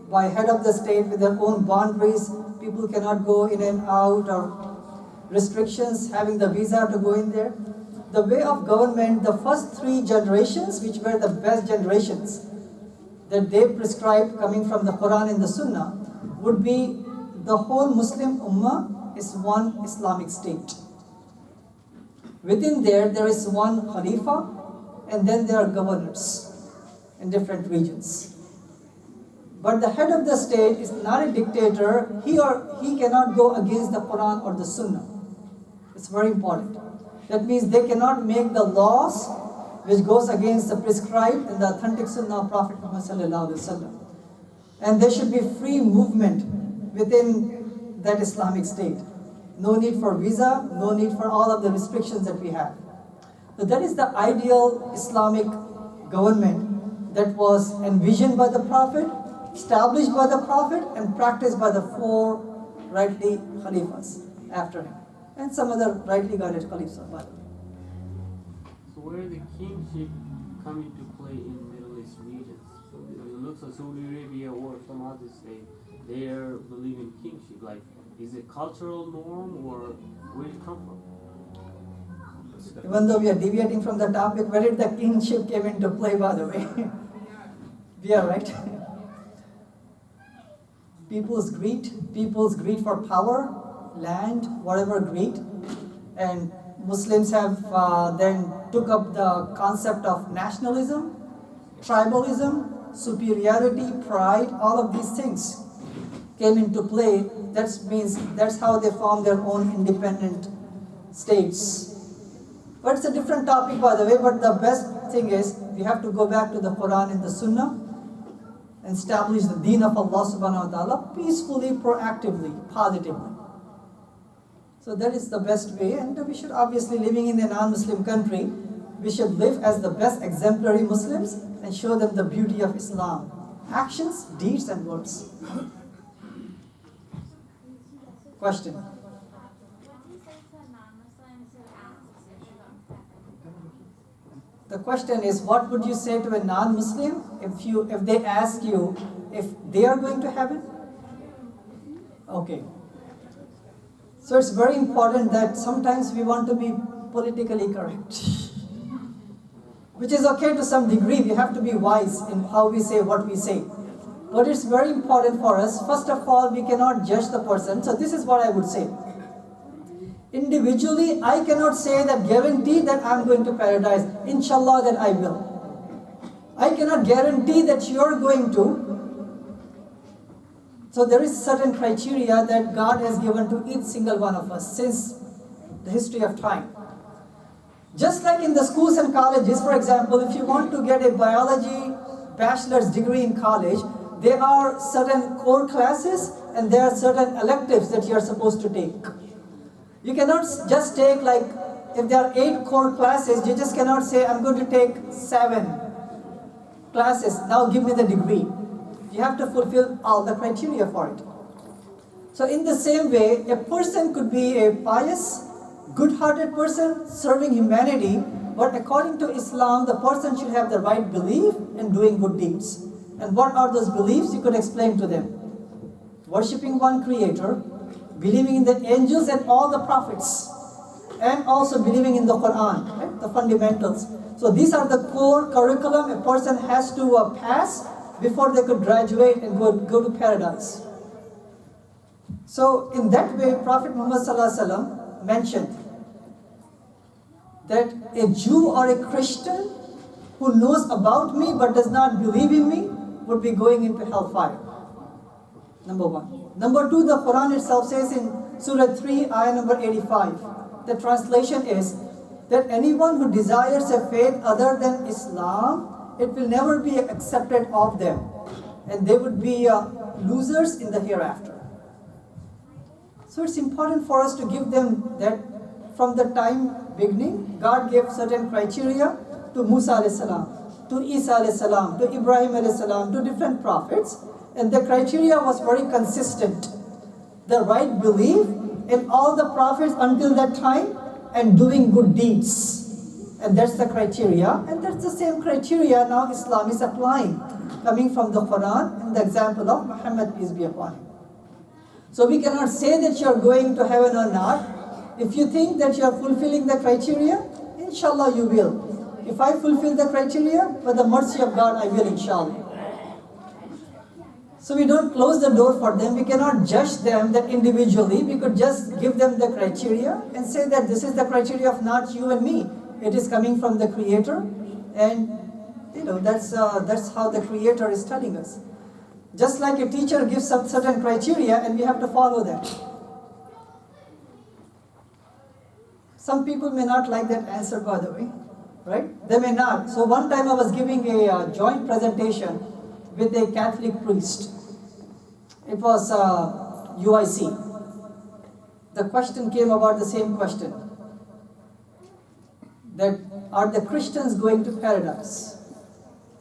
by head of the state with their own boundaries, people cannot go in and out, or restrictions having the visa to go in there? The way of government, the first 3 generations, which were the best generations that they prescribed coming from the Quran and the Sunnah, would be the whole Muslim Ummah is one Islamic state. Within there is one Khalifa, and then there are governors in different regions. But the head of the state is not a dictator. He cannot go against the Quran or the Sunnah. It's very important. That means they cannot make the laws which goes against the prescribed and the authentic Sunnah of Prophet Muhammad sallallahu alaihi wasallam. And there should be free movement within that Islamic state. No need for visa, no need for all of the restrictions that we have. So that is the ideal Islamic government that was envisioned by the Prophet, established by the Prophet, and practiced by the 4 rightly Khalifas after him, and some other rightly guided Khalifas, by the way. So where the kingship come into play in Middle East regions? So it looks like Saudi Arabia or some other state, they are believing kingship. Like, is it cultural norm or where did it come from? Even though we are deviating from the topic, where did the kingship came into play, by the way? We are right. People's greed for power, land, whatever greed. And Muslims have then took up the concept of nationalism, tribalism, superiority, pride, all of these things came into play. That means that's how they formed their own independent states. But it's a different topic, by the way, but the best thing is we have to go back to the Quran and the Sunnah and establish the deen of Allah subhanahu wa ta'ala peacefully, proactively, positively. So that is the best way, and we should obviously, living in a non-Muslim country, we should live as the best exemplary Muslims and show them the beauty of Islam. Actions, deeds and words. Question. The question is, what would you say to a non-Muslim if they ask you if they are going to heaven? Okay. So it's very important that sometimes we want to be politically correct. Which is okay to some degree. We have to be wise in how we say what we say. But it's very important for us. First of all, we cannot judge the person. So this is what I would say. Individually, I cannot say that guarantee that I'm going to paradise. Inshallah that I will. I cannot guarantee that you're going to. So there is certain criteria that God has given to each single one of us since the history of time. Just like in the schools and colleges, for example, if you want to get a biology bachelor's degree in college, there are certain core classes and there are certain electives that you are supposed to take. You cannot just take, like, if there are 8 core classes, you just cannot say, I'm going to take 7 classes, now give me the degree. You have to fulfill all the criteria for it. So in the same way, a person could be a pious, good-hearted person serving humanity, but according to Islam, the person should have the right belief in doing good deeds. And what are those beliefs? You could explain to them. Worshipping one Creator, believing in the angels and all the prophets, and also believing in the Quran, right? The fundamentals. So these are the core curriculum a person has to pass before they could graduate and go to paradise. So in that way, Prophet Muhammad ﷺ mentioned that a Jew or a Christian who knows about me but does not believe in me would be going into hellfire. Number 1. Number 2, the Quran itself says in Surah 3, ayah number 85, the translation is that anyone who desires a faith other than Islam, it will never be accepted of them, and they would be losers in the hereafter. So it's important for us to give them that. From the time beginning, God gave certain criteria to Musa alayhi salam, to Isa alayhi salam, to Ibrahim alayhi salam, to different prophets, and the criteria was very consistent. The right belief in all the prophets until that time and doing good deeds. And that's the criteria, and that's the same criteria now Islam is applying, coming from the Quran and the example of Muhammad, peace be upon him. So we cannot say that you are going to heaven or not. If you think that you are fulfilling the criteria, inshallah you will. If I fulfill the criteria, by the mercy of God, I will, inshallah. So we don't close the door for them. We cannot judge them that individually. We could just give them the criteria and say that this is the criteria of not you and me. It is coming from the Creator, and that's how the Creator is telling us. Just like a teacher gives some certain criteria, and we have to follow that. Some people may not like that answer, by the way, right? They may not. So one time I was giving a joint presentation with a Catholic priest. It was UIC. The question came about the same question. That are the Christians going to paradise?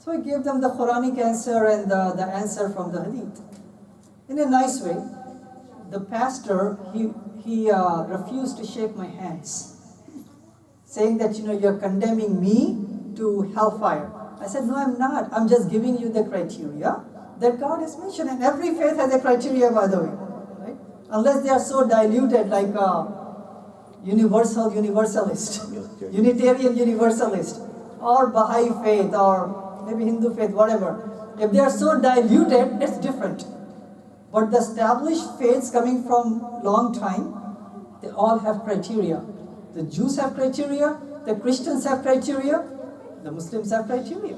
So I gave them the Quranic answer and the answer from the Hadith. In a nice way, the pastor, he refused to shake my hands, saying that you're condemning me to hellfire. I said, no, I'm not. I'm just giving you the criteria that God has mentioned, and every faith has a criteria, by the way, right? Unless they are so diluted, like universalist, Unitarian Universalist, or Baha'i faith, or maybe Hindu faith, whatever. If they are so diluted, it's different. But the established faiths coming from long time, they all have criteria. The Jews have criteria, the Christians have criteria, the Muslims have criteria.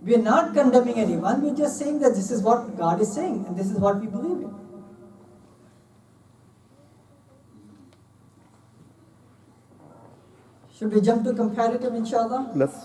We are not condemning anyone, we are just saying that this is what God is saying, and this is what we believe in. Should we jump to comparative, inshallah? Let's